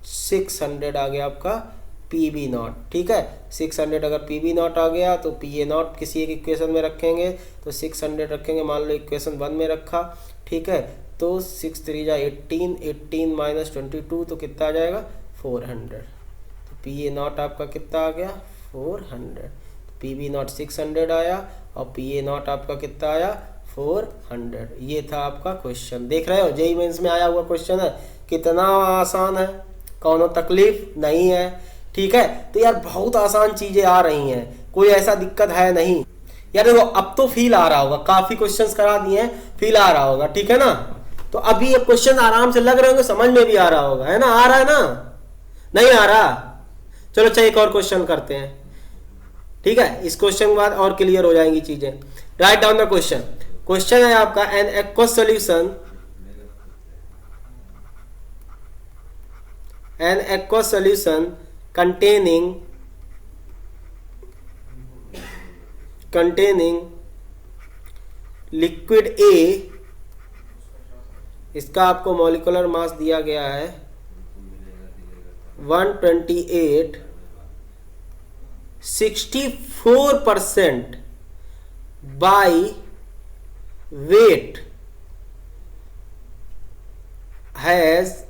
600 आ गया आपका PB0, ठीक है। 600 अगर PB0 आ गया तो PA0 किसी एक इक्वेशन में रखेंगे तो 600 रखेंगे, मान लो इक्वेशन 1 में रखा, ठीक है। तो 6 3 जा 18, 18 माइनस 22 तो कितना आ जाएगा, 400। तो PA0 आपका कितना आ गया, 400। PB0 600 आया और PA0 आपका कितना आया, 400। ये था आपका क्वेश्चन। देख रहे हो, जेईई मेंस में आया हुआ क्वेश्चन है, कितना आसान है, कौनो तकलीफ नहीं है, ठीक है। तो यार बहुत आसान चीजें आ रही हैं, कोई ऐसा दिक्कत है नहीं यार। देखो अब तो फील आ रहा होगा, काफी क्वेश्चंस करा दिए हैं, फील आ रहा होगा, ठीक है ना। तो अभी ये क्वेश्चन आराम से लग रहे होंगे, समझ में भी आ रहा होगा, है ना, आ रहा है ना, नहीं आ रहा। चलो अच्छा एक और क्वेश्चन करते हैं, ठीक है। इस क्वेश्चन के बाद और क्लियर हो जाएंगी चीजें। Write down the question. Question है आपका, an aqueous solution containing liquid A, इसका आपको मॉलिक्यूलर मास दिया गया है 128, 64% by weight has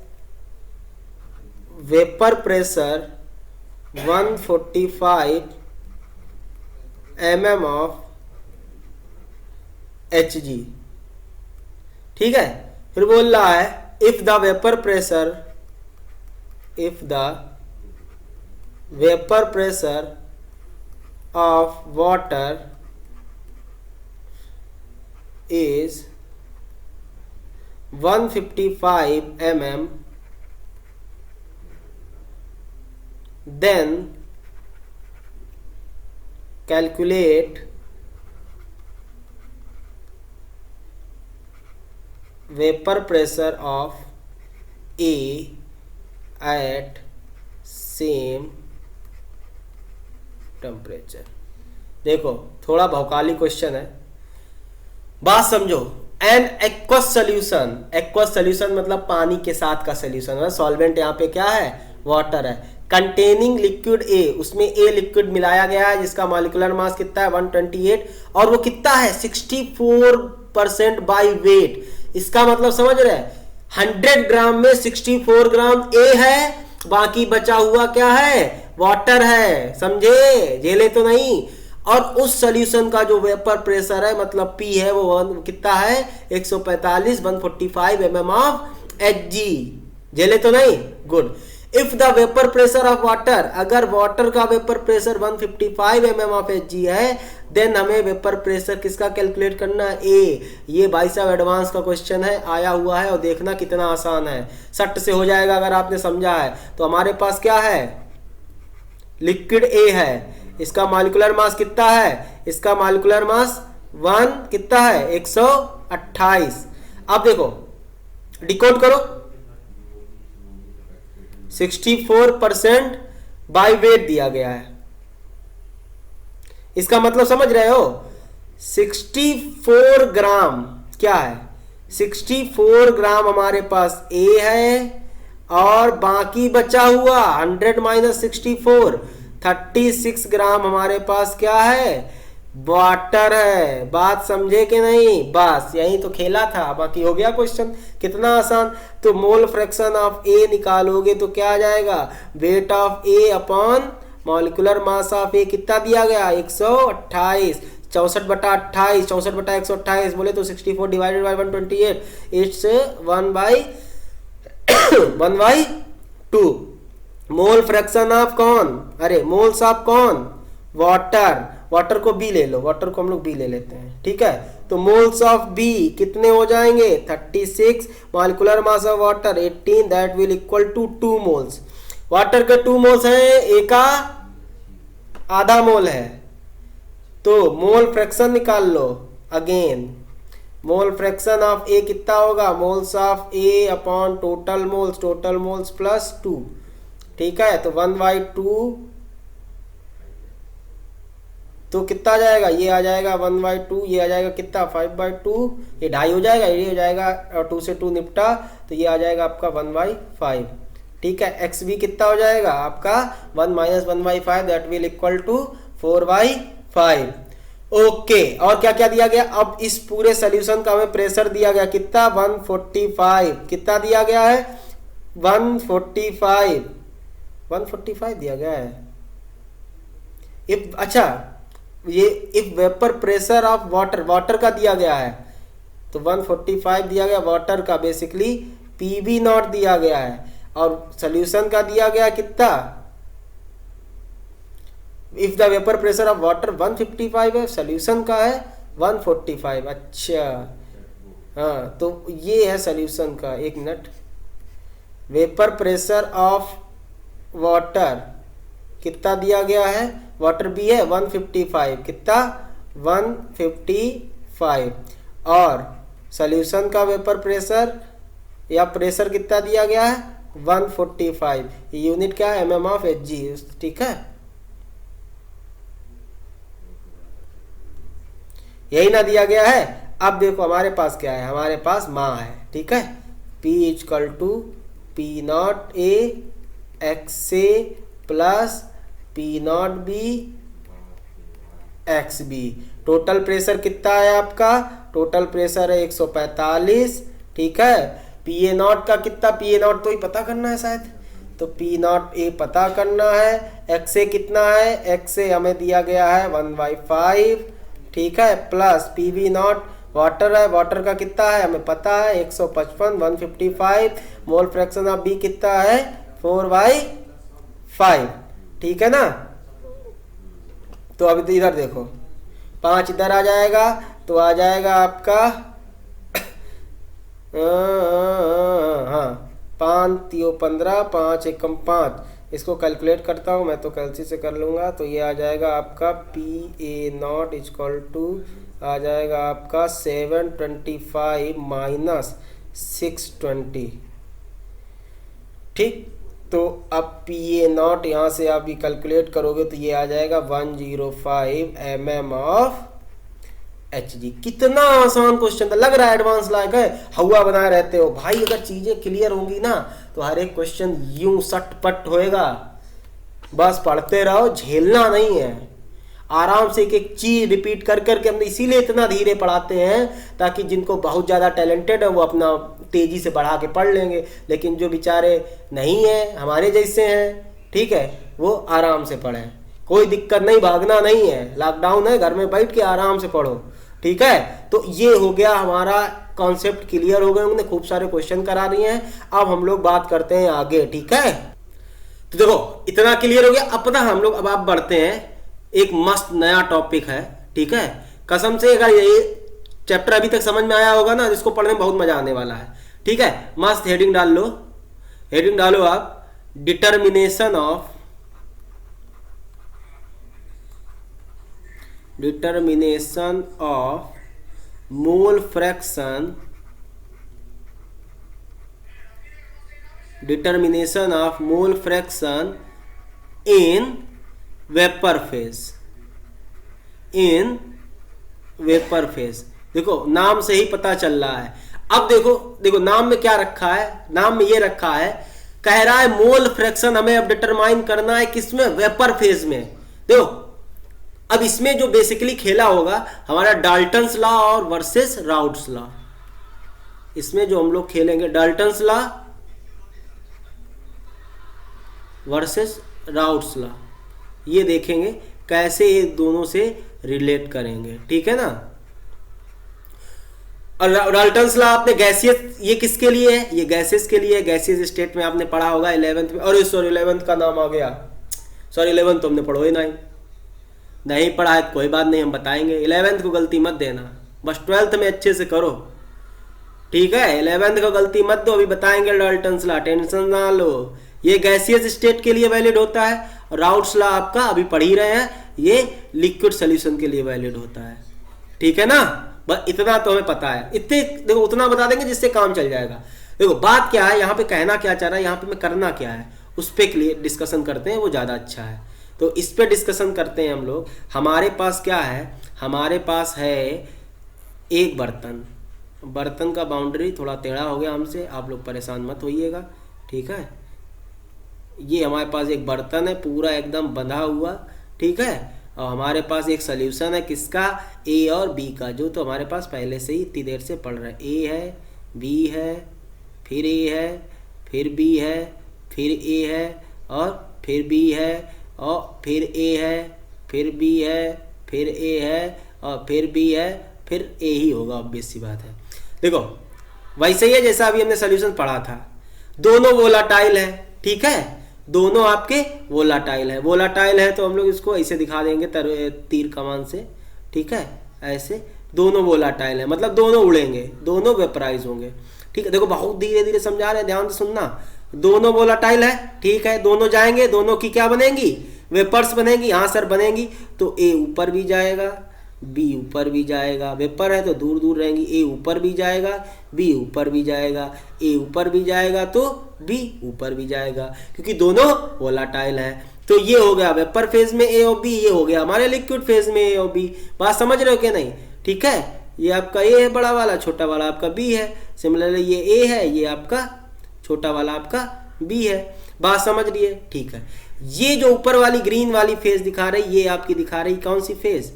vapor pressure 145 mm of Hg, ठीक है। फिर बोल रहा है if the vapor pressure of water is 155 mm, then calculate vapour pressure of A at same temperature. देखो थोड़ा भौकाली क्वेश्चन है, बात समझो। An aqueous solution, aqueous solution मतलब पानी के साथ का सोल्यूशन है। सॉल्वेंट यहाँ पे क्या है, वाटर है। कंटेनिंग लिक्विड ए, उसमें ए लिक्विड मिलाया गया है जिसका मॉलिक्यूलर मास कितना है 128, और वो कितना है 64% बाई वेट। इसका मतलब समझ रहे हैं, 100 ग्राम में 64 ग्राम ए है, बाकी बचा हुआ क्या है, वाटर है। समझे, झेले तो नहीं। और उस सोल्यूशन का जो वेपर प्रेशर है मतलब पी है वो कितना है 145 145 mm ऑफ Hg। झेले तो नहीं, good. If the vapour pressure of water, अगर वाटर का vapour pressure 155 mm of Hg है, देन हमें वेपर प्रेशर किसका कैलकुलेट करना है, ए। ये भाई साहब एडवांस का क्वेश्चन है, आया हुआ है, और देखना कितना आसान है, सट से हो जाएगा अगर आपने समझा है। तो हमारे पास क्या है, लिक्विड ए है, इसका मॉलिक्यूलर मास कितना है, इसका मॉलिक्यूलर मास 1 कितना है 128। अब देखो डिकोड करो, 64% बाई वेट दिया गया है। इसका मतलब समझ रहे हो, 64 ग्राम क्या है, 64 ग्राम हमारे पास ए है, और बाकी बचा हुआ 100 माइनस 64 36 ग्राम हमारे पास क्या है, वाटर है। बात समझे कि नहीं, बस यही तो खेला था, बाकी हो गया क्वेश्चन, कितना आसान। तो मोल फ्रैक्शन ऑफ ए निकालोगे तो क्या आ जाएगा, weight of A upon molecular mass of A कितना दिया गया 128, 64/28, 64/128 बोले तो 64 divided by 128, it's 1/2। Mole fraction of कौन, अरे मोल्स ऑफ कौन, वाटर। वाटर को बी ले लो, वाटर को हम लोग बी ले लेते हैं, ठीक है। तो मोल्स ऑफ बी कितने हो जाएंगे 36, molecular mass of water 18, that will equal to 2 moles. Water के 2 मोल्स है, ए का आधा मोल है, तो मोल फ्रैक्शन निकाल लो। Again mole fraction of A कितना होगा, moles of A upon total moles plus 2, ठीक है। तो 1/2 तो कितना आ जाएगा, ये आ जाएगा 1/2, ये आ जाएगा कितना 5/2, ये 2.5 हो जाएगा, ये हो जाएगा, और 2 से 2 निपटा तो ये आ जाएगा आपका 1/5, ठीक है। एक्स भी कितना हो जाएगा आपका 1 minus 1/5, that will equal to 4/5। Okay, और क्या क्या दिया गया, अब इस पूरे सोल्यूशन का हमें प्रेशर दिया गया कितना 145, कितना दिया गया है 145 दिया गया है। इफ अच्छा ये if vapour pressure of water का दिया गया है तो 145 दिया गया वाटर का, बेसिकली पीवी नॉट दिया गया है, और सोल्यूशन का दिया गया कितना, if the vapour pressure of water 155 है, सोल्यूशन का है 145। अच्छा हाँ, तो ये है सोल्यूशन का, एक minute. Vapour pressure of water कितना दिया गया है, वाटर भी है 155, कितना 155, और सोल्यूशन का वेपर प्रेशर या प्रेशर कितना दिया गया है 145, यूनिट क्या है mm ऑफ Hg, ठीक है। यही ना दिया गया है। अब देखो हमारे पास क्या है, हमारे पास माँ है, ठीक है। P equal to P0 A XA plus P0 B XB। Total pressure कितना है आपका, टोटल प्रेशर है 145, ठीक है। PA0 का कितना, PA0 तो ही पता करना है शायद, तो P0 A पता करना है। XA कितना है, XA हमें दिया गया है 1/5, ठीक है, प्लस PV0 वाटर है, वाटर का कितना है हमें पता है 155 155, मोल फ्रैक्शन ऑफ B कितना है 4/5, ठीक है ना। तो अभी इधर देखो 5 इधर आ जाएगा, तो आ जाएगा आपका हाँ 5 3 15 5 एकम 5, इसको कैलकुलेट करता हूँ मैं, तो कैलसी से कर लूँगा। तो ये आ जाएगा आपका PA0 इक्वल टू आ जाएगा आपका 725 माइनस 620। ठीक, तो अब ये नॉट यहाँ से आप भी कैलकुलेट करोगे तो ये आ जाएगा 105 mm ऑफ Hg। कितना आसान क्वेश्चन था, लग रहा है एडवांस लायक है, हवा बनाए रहते हो भाई। अगर चीजें क्लियर होंगी ना तो हर एक क्वेश्चन यूं सटपट होएगा। बस पढ़ते रहो, झेलना नहीं है, आराम से एक एक चीज रिपीट कर करके। हम इसीलिए इतना धीरे पढ़ाते हैं ताकि जिनको बहुत ज्यादा टैलेंटेड है वो अपना तेजी से बढ़ा के पढ़ लेंगे, लेकिन जो बेचारे नहीं है, हमारे जैसे हैं, ठीक है, वो आराम से पढ़ें, कोई दिक्कत नहीं, भागना नहीं है, लॉकडाउन है, घर में बैठ के आराम से पढ़ो। ठीक है, तो ये हो गया हमारा कॉन्सेप्ट, क्लियर हो गए होंगे, खूब सारे क्वेश्चन करा दिए हैं। अब हम लोग बात करते हैं आगे। ठीक है, तो देखो इतना क्लियर हो गया। अपना हम लोग अब आप बढ़ते हैं, एक मस्त नया टॉपिक है। ठीक है, कसम से अगर ये चैप्टर अभी तक समझ में आया होगा ना, इसको पढ़ने में बहुत मजा आने वाला है। ठीक है, मस्त हेडिंग डाल लो, हेडिंग डालो आप, determination of mole fraction, determination of mole fraction in vapour phase, in vapour phase. देखो नाम से ही पता चल रहा है। अब देखो नाम में क्या रखा है, नाम में ये रखा है, कह रहा है मोल फ्रैक्शन हमें अब डिटरमाइन करना है किसमें, वेपर फेज में। देखो अब इसमें जो बेसिकली खेला होगा हमारा डाल्टन्स लॉ और वर्सेस राउट्स लॉ। इसमें जो हम लोग खेलेंगे Dalton's law versus routes law, ये देखेंगे कैसे ये दोनों से रिलेट करेंगे। ठीक है ना। और डाल्टन्स लॉ आपने गैसियस, ये किसके लिए है, ये गैसेस के लिए है। गैसियस स्टेट में आपने पढ़ा होगा 11th में, और सॉरी 11th का नाम आ गया, सॉरी 11th तो हमने पढ़ो ही नहीं पढ़ा है, कोई बात नहीं, हम बताएंगे। 11th को गलती मत देना, बस 12th में अच्छे से करो। ठीक है, 11th को गलती मत दो, अभी बताएंगे डाल्टन्स लॉ, टेंशन ना लो। ये गैसियस स्टेट के लिए वैलिड होता है, और राउट्स लॉ आपका अभी पढ़ ही रहे हैं, ये लिक्विड सोल्यूशन के लिए वैलिड होता है। ठीक है ना, बस इतना तो हमें पता है, इतने देखो उतना बता देंगे जिससे काम चल जाएगा। देखो बात क्या है, यहाँ पे कहना क्या चाह रहा है, यहाँ पे मैं करना क्या है, उस पे डिस्कशन करते हैं, वो ज़्यादा अच्छा है। तो इस पे डिस्कशन करते हैं हम लोग। हमारे पास क्या है, हमारे पास है एक बर्तन, बर्तन का बाउंड्री थोड़ा टेढ़ा हो गया हमसे, आप लोग परेशान मत होइएगा। ठीक है, ये हमारे पास एक बर्तन है पूरा एकदम बंधा हुआ। ठीक है, और हमारे पास एक सॉल्यूशन है किसका, ए और बी का, जो तो हमारे पास पहले से ही इतनी देर से पढ़ रहे हैं। ए है, बी है, फिर ए है, फिर बी है, फिर ए है, और फिर बी है, और फिर ए है, फिर बी है, फिर ए है, और फिर बी है, फिर ए ही होगा, ऑब्वियस सी बात है। देखो वैसे ही है जैसा अभी हमने सॉल्यूशन पढ़ा था, दोनों वोलाटाइल है। ठीक है, दोनों आपके वोलाटाइल है। वोलाटाइल है तो हम लोग इसको ऐसे दिखा देंगे तीर कमान से। ठीक है, ऐसे दोनों वोलाटाइल है, मतलब दोनों उड़ेंगे, दोनों वेपराइज होंगे। ठीक है, देखो बहुत धीरे धीरे समझा रहे हैं, ध्यान से सुनना। दोनों वोलाटाइल है, ठीक है, दोनों जाएंगे, दोनों की क्या बनेंगी, वेपर्स बनेंगी। हाँ सर बनेंगी, तो ए ऊपर भी जाएगा, बी ऊपर भी जाएगा, वेपर है तो दूर दूर रहेंगी, ए ऊपर भी जाएगा, बी ऊपर भी जाएगा, ए ऊपर भी जाएगा तो बी ऊपर भी जाएगा, क्योंकि दोनों वोलाटाइल है। तो ये हो गया वेपर फेज में ए और बी, ये हो गया हमारे लिक्विड फेज में ए और बी। बात समझ रहे हो कि नहीं। ठीक है, ये आपका ए है बड़ा वाला, छोटा वाला आपका बी है। सिमिलरली ये ए है, ये आपका छोटा वाला आपका बी है। बात समझ रही है। ठीक है, ये जो ऊपर वाली ग्रीन वाली फेज दिखा रही, ये आपकी दिखा रही कौन सी फेज,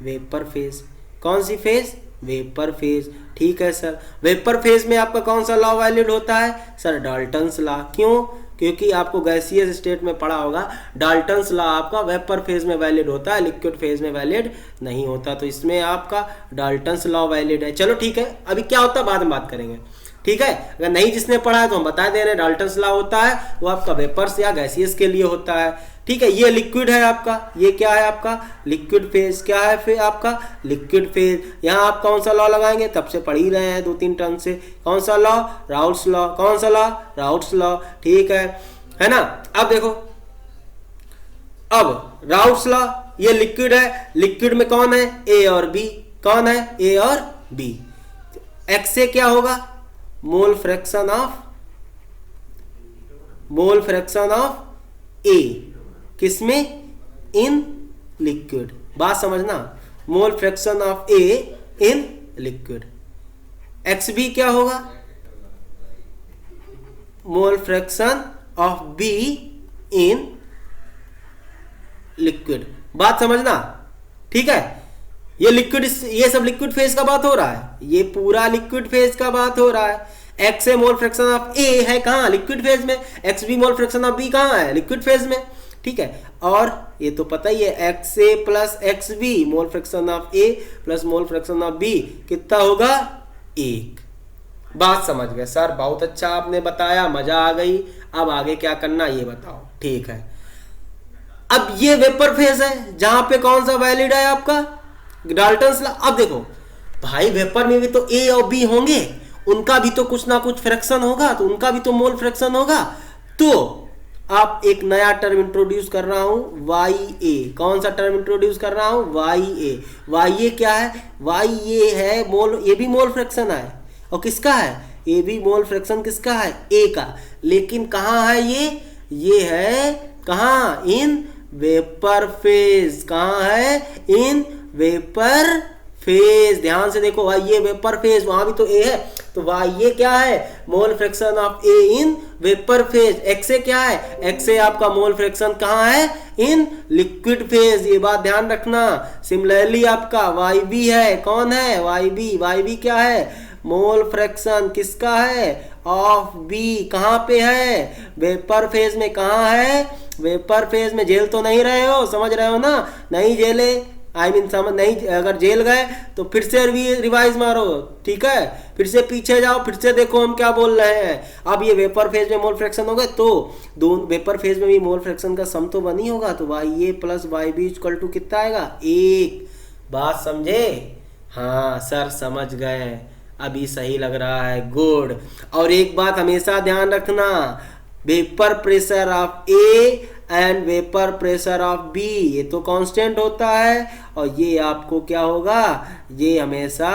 वेपर फेज। कौन सी फेज, वेपर फेज। ठीक है सर, वेपर फेज में आपका कौन सा लॉ वैलिड होता है सर, डाल्टन्स लॉ। क्यों, क्योंकि आपको गैसियस स्टेट में पढ़ा होगा, डाल्टन्स लॉ आपका वेपर फेज में वैलिड होता है, लिक्विड फेज में वैलिड नहीं होता। तो इसमें आपका डाल्टन्स लॉ वैलिड है। चलो ठीक है, अभी क्या होता है बाद में बात करेंगे। ठीक है, अगर नहीं जिसने पढ़ा है तो हम बता दे रहे हैं, डाल्टन्स लॉ होता है वो आपका वेपर्स या गैसियस के लिए होता है। ठीक है, ये लिक्विड है आपका, ये क्या है आपका लिक्विड फेज। क्या है फिर आपका लिक्विड फेज। यहाँ आप कौन सा लॉ लगाएंगे, तब से पढ़ ही रहे हैं 2-3 टर्म से। कौन सा लॉ, राउट्स लॉ। कौन सा लॉ, राउट्स लॉ। ठीक है ना। अब देखो, अब राउट्स लॉ, ये लिक्विड है, लिक्विड में कौन है, ए और बी। कौन है, ए और बी। एक्स से क्या होगा, मोल फ्रैक्शन ऑफ ए किसमें, इन लिक्विड। बात समझना, mole fraction of A in liquid. X B क्या होगा, mole fraction of B in liquid. बात समझना, ठीक है। ये लिक्विड, ये सब लिक्विड फेज का बात हो रहा है, ये पूरा लिक्विड फेज का बात हो रहा है। X A mole fraction of A है कहां, लिक्विड फेज में। X B mole fraction of B कहां है, लिक्विड फेज में, ठीक है। और ये तो पता ही है, X A plus X B mole fraction of A plus mole fraction of B कितना होगा, 1। बात समझ गए सर, बहुत अच्छा आपने बताया, मजा आ गई। अब आगे क्या करना ये बताओ, ठीक है। अब ये वेपर फेज है, जहां पे कौन सा वैलिड है आपका, डाल्टन्स लॉ। अब देखो भाई, वेपर में भी तो ए और बी होंगे, उनका भी तो कुछ ना कुछ फ्रैक्शन होगा, तो उनका भी तो मोल फ्रैक्शन होगा। तो आप एक नया टर्म इंट्रोड्यूस कर रहा हूं, वाई ए। कौन सा टर्म इंट्रोड्यूस कर रहा हूं, वाई ए। वाई ए क्या है, वाई ए है मोल, ये भी मोल फ्रैक्शन है। और किसका है, ये भी मोल फ्रैक्शन किसका है, ए का। लेकिन कहां है ये है कहां, इन वेपर फेज। कहां है, इन वेपर फेज। ध्यान से देखो भाई, ये वेपर फेज, वहां भी तो ए है, तो वाई ये क्या है, mole fraction of A in vapour phase. X A क्या है, एक्स ए आपका मोल फ्रैक्शन कहां है, इन लिक्विड फेज। ये बात ध्यान रखना। सिमिलरली आपका वाई बी है, कौन है, वाई बी क्या है, मोल फ्रैक्शन किसका है, ऑफ बी। कहां पे है, वेपर फेज में। कहां है, वेपर फेज में। जेल तो नहीं रहे हो, समझ रहे हो ना, नहीं जेले, समझ नहीं, अगर जेल गए तो फिर से रिवाइज मारो, ठीक है। फिर से पीछे जाओ, फिर से देखो हम क्या बोल रहे हैं। अब ये वेपर फेज में मोल फ्रैक्शन हो गए, तो दोनों वेपर फेज में भी मोल फ्रैक्शन का सम तो बनी होगा, तो Y A plus Y B equal to कितना आएगा, 1। बात समझे, हाँ सर समझ गए, अभी सही लग रहा है, गुड। और एक बात हमेशा ध्यान रखना, vapour pressure of A and vapour pressure of B ये तो कांस्टेंट होता है, और ये आपको क्या होगा, ये हमेशा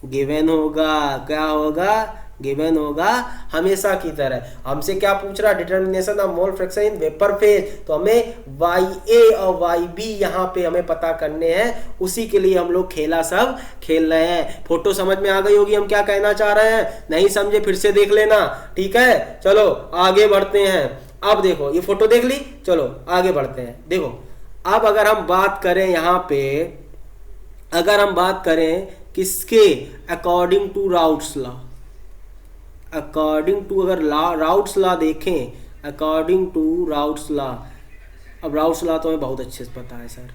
गिवन होगा। क्या होगा, गिवन होगा हमेशा की तरह। हमसे क्या पूछ रहा, determination of mole fraction in vapour phase, तो हमें वाई ए और वाई बी यहाँ पे हमें पता करने हैं। उसी के लिए हम लोग खेला सब खेल रहे हैं। फोटो समझ में आ गई होगी हम क्या कहना चाह रहे हैं, नहीं समझे फिर से देख लेना, ठीक है। चलो आगे बढ़ते हैं। अब देखो ये फोटो देख ली, चलो आगे बढ़ते हैं। देखो अब अगर हम बात करें यहाँ पे, अगर हम बात करें किसके, according to Raoult's law, according to, अगर राउट्स लॉ देखें, अकॉर्डिंग टू राउट्स लॉ। अब राउट्स लॉ तो हमें बहुत अच्छे से पता है सर,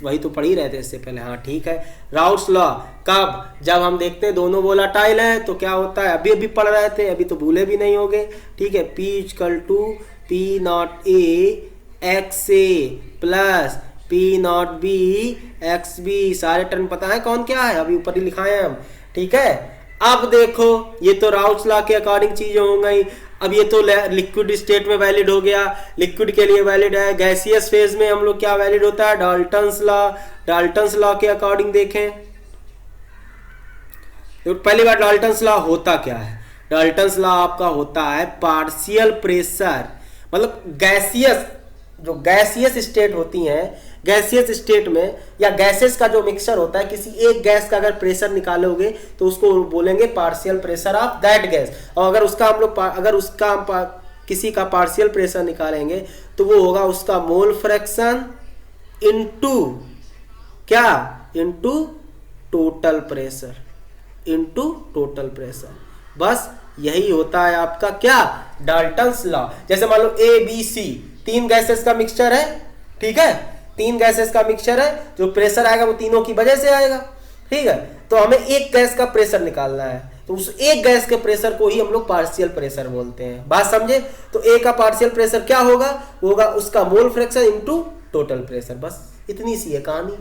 वही तो पढ़ ही रहे थे इससे पहले, हाँ ठीक है। राउट्स लॉ कब, जब हम देखते हैं दोनों वोलाटाइल है तो क्या होता है, अभी पढ़ रहे थे, अभी तो भूले भी नहीं होगे, ठीक है। P equal to P not A X A plus P not B X B. सारे टर्म पता है कौन क्या है, अभी ऊपर ही लिखाए हैं हम, ठीक है। अब देखो ये तो राउट्स लॉ के अकॉर्डिंग चीजें हो गई। अब ये तो लिक्विड स्टेट में वैलिड हो गया, लिक्विड के लिए वैलिड है। गैसियस फेज में हम लोग क्या वैलिड होता है, डाल्टन्स लॉ। डाल्टन्स लॉ के अकॉर्डिंग देखें तो पहली बार डाल्टन्स लॉ होता क्या है, डाल्टन्स लॉ आपका होता है पार्शियल प्रेशर, मतलब गैसियस, जो गैसियस स्टेट होती हैं, गैसियस स्टेट में या गैसेस का जो मिक्सचर होता है, किसी एक गैस का अगर प्रेशर निकालोगे तो उसको बोलेंगे partial pressure of that gas. और अगर उसका हम लोग अगर उसका किसी का पार्शियल प्रेशर निकालेंगे तो वो होगा उसका मोल फ्रैक्शन इनटू क्या, into total pressure, into total pressure. बस यही होता है आपका क्या, डाल्टन्स लॉ। जैसे मान लो ए बी सी तीन गैसेस का मिक्सचर है, ठीक है, तीन गैसेस का मिक्सचर है, जो प्रेशर आएगा वो तीनों की वजह से आएगा, ठीक है। तो हमें एक गैस का प्रेशर निकालना है, तो उस एक गैस के प्रेशर को ही हम लोग पार्शियल प्रेशर बोलते हैं। बात समझे, तो ए का पार्शियल प्रेशर क्या होगा, होगा उसका mole fraction into total pressure. बस इतनी सी है कहानी,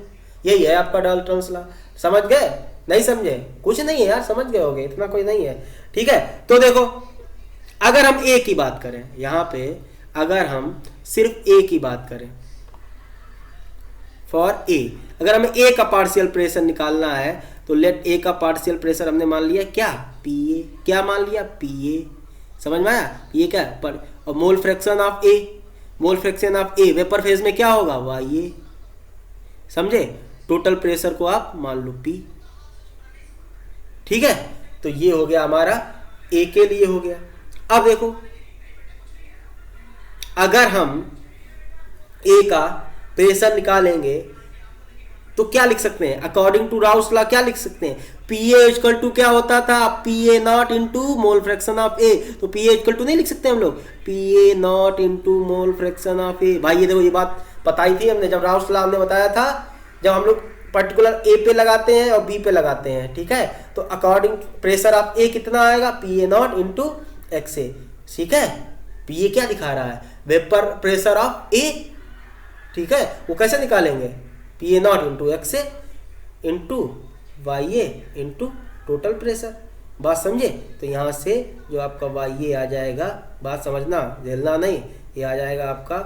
यही है आपका डाल्टन्स लॉ। समझ गए, नहीं समझे, कुछ नहीं है यार, समझ गए होगे, इतना कोई नहीं है, ठीक है। तो देखो अगर हम ए की बात करें, यहां पे अगर हम सिर्फ ए की बात करें, फॉर ए, अगर हमें ए का पार्शियल प्रेशर निकालना है तो लेट ए का पार्शियल प्रेशर हमने मान लिया क्या, पी ए, क्या मान लिया, पी ए, समझ में आया, ये क्या है पर, और मोल fraction of A, mole fraction of A vapour phase में क्या होगा, वाई ए, समझे। टोटल प्रेशर को आप मान लो पी, ठीक है। तो ये हो गया हमारा ए के लिए हो गया। अब देखो अगर हम ए का प्रेशर निकालेंगे तो क्या लिख सकते हैं, अकॉर्डिंग टू राउस लॉ क्या लिख सकते हैं, पी ए इक्वल टू क्या होता था, P A not into mole fraction of A. तो पी ए इक्वल टू नहीं लिख सकते हम लोग, P A not into mole fraction of A. भाई ये देखो ये बात बताई थी हमने जब राउस लॉ हमने बताया था, जब हम लोग पर्टिकुलर ए पे लगाते हैं और बी पे लगाते हैं, ठीक है। तो अकॉर्डिंग प्रेशर ऑफ ए कितना आएगा, P A not into X A, ठीक है। पी ए क्या दिखा रहा है, वेपर प्रेशर ऑफ ए, ठीक है। वो कैसे निकालेंगे, P A not into X A into Y A into total pressure, बात समझे। तो यहाँ से जो आपका वाई ए आ जाएगा, बात समझना, झेलना नहीं, ये आ जाएगा आपका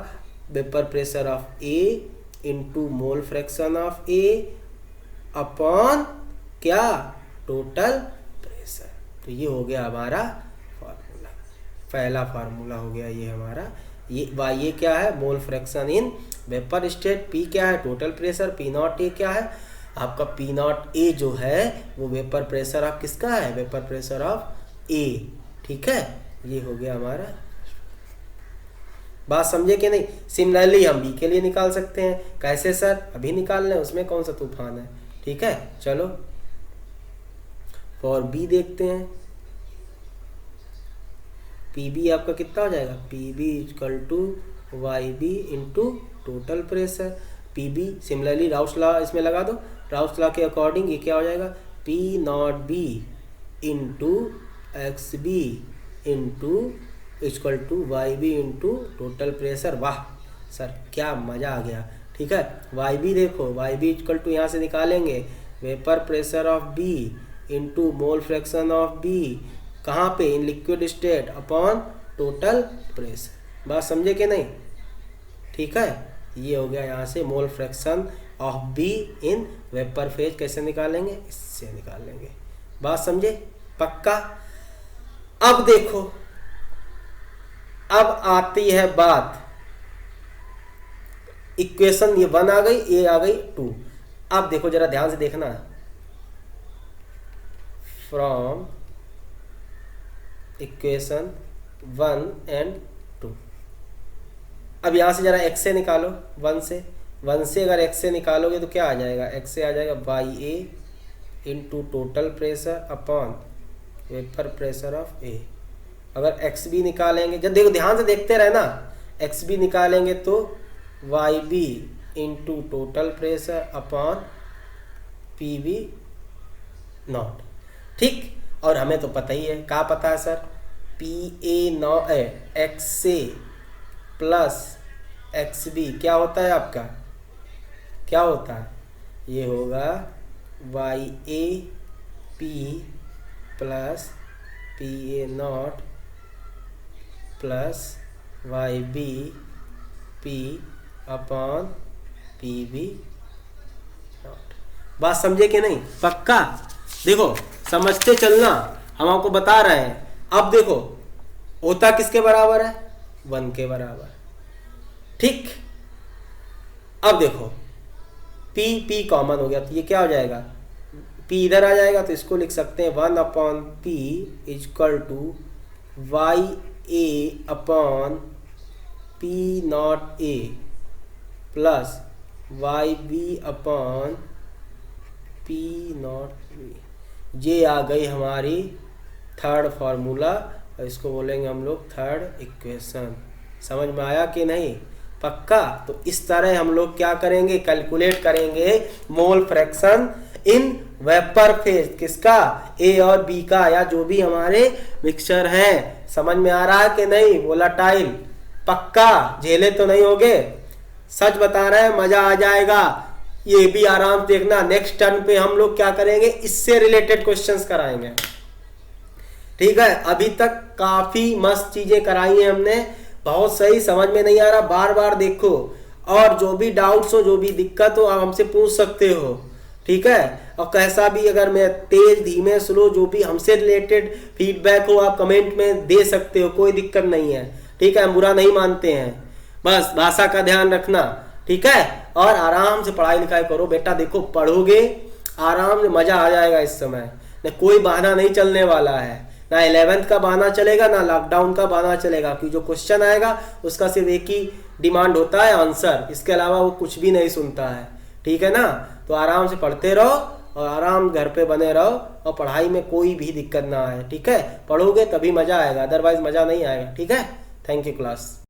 vapour pressure of A into mole fraction of A upon क्या, टोटल प्रेशर। तो ये हो गया हमारा फार्मूला, पहला फार्मूला हो गया ये हमारा। ये वाई ए क्या है, mole fraction in vapour state, P क्या है, total pressure, P not a क्या है आपका, पी नॉट ए जो है वो वेपर प्रेशर ऑफ किसका है, वेपर प्रेशर ऑफ ए, ठीक है। ये हो गया हमारा, बात समझे कि नहीं। सिमिलरली हम बी के लिए निकाल सकते हैं, कैसे सर, अभी निकाल लें, उसमें कौन सा तूफान है, ठीक है। चलो फॉर बी देखते हैं, पी बी आपका कितना हो जाएगा, P B equal to Y B into total pressure. P B similarly Raoult's law इसमें लगा दो, राउस लॉ के अकॉर्डिंग ये क्या हो जाएगा, P not B into X B into equal to Y B into total pressure. वाह sir क्या मज़ा आ गया, ठीक है। वाई बी देखो, वाई बी इक्वल टू यहाँ से निकालेंगे vapour pressure of B into mole fraction of B, कहाँ पे, in liquid state upon total pressure, बात समझे कि नहीं, ठीक है। ये हो गया यहाँ से मोल fraction of B in vapour phase, कैसे निकालेंगे, इससे निकालेंगे, बात समझे, पक्का। अब देखो अब आती है बात, इक्वेशन ये 1 आ गई, ये आ गई 2। अब देखो जरा ध्यान से देखना, फ्रॉम इक्वेशन 1 एंड 2। अब यहां से जरा x से निकालो, 1 से अगर x से निकालोगे तो क्या आ जाएगा, x से आ जाएगा Y A into total pressure upon vapour pressure of A. अगर एक्स बी निकालेंगे, जब देखो ध्यान से देखते रहे ना, एक्स बी निकालेंगे तो Y B into total pressure upon P B not, ठीक। और हमें तो पता ही है, क्या पता है सर, पी ए नॉ एक्स से प्लस एक्स बी क्या होता है आपका, क्या होता है, ये होगा Y A P plus P A not plus Y B P upon P B not, बात समझे कि नहीं, पक्का। देखो समझते चलना, हम आपको बता रहे हैं। अब देखो होता किसके बराबर है, 1 के बराबर, ठीक। अब देखो P कॉमन हो गया तो ये क्या हो जाएगा, P इधर आ जाएगा तो इसको लिख सकते हैं 1 upon P equal to Y A upon P not A plus Y B upon P not B. ये आ गई हमारी थर्ड फार्मूला, और इसको बोलेंगे हम लोग थर्ड इक्वेशन। समझ में आया कि नहीं, पक्का। तो इस तरह हम लोग क्या करेंगे, कैलकुलेट करेंगे mole fraction in vapour phase, किसका, ए और बी का, या जो भी हमारे मिक्सचर है। समझ में आ रहा है कि नहीं, वोलाटाइल, पक्का, झेले तो नहीं होगे, सच बता रहे हैं, मजा आ जाएगा। ये भी आराम से देखना, नेक्स्ट टर्न पे हम लोग क्या करेंगे, इससे रिलेटेड क्वेश्चंस कराएंगे, ठीक है। अभी तक काफी मस्त चीजें कराई हैं हमने, बहुत सही। समझ में नहीं आ रहा बार बार देखो, और जो भी डाउट्स हो, जो भी दिक्कत हो आप हमसे पूछ सकते हो, ठीक है। और कैसा भी अगर मैं तेज धीमे स्लो जो भी हमसे रिलेटेड फीडबैक हो आप कमेंट में दे सकते हो, कोई दिक्कत नहीं है, ठीक है। हम बुरा नहीं मानते हैं, बस भाषा का ध्यान रखना, ठीक है। और आराम से पढ़ाई लिखाई करो बेटा, देखो पढ़ोगे आराम से मजा आ जाएगा इस समय, न कोई बहाना नहीं चलने वाला है, ना 11th का बहाना चलेगा ना लॉकडाउन का बहाना चलेगा, कि जो क्वेश्चन आएगा उसका सिर्फ एक ही डिमांड होता है आंसर, इसके अलावा वो कुछ भी नहीं सुनता है, ठीक है ना। तो आराम से पढ़ते रहो और आराम घर पे बने रहो और पढ़ाई में कोई भी दिक्कत ना आए, ठीक है। पढ़ोगे तभी मजा आएगा, अदरवाइज मजा नहीं आएगा, ठीक है। Thank you class.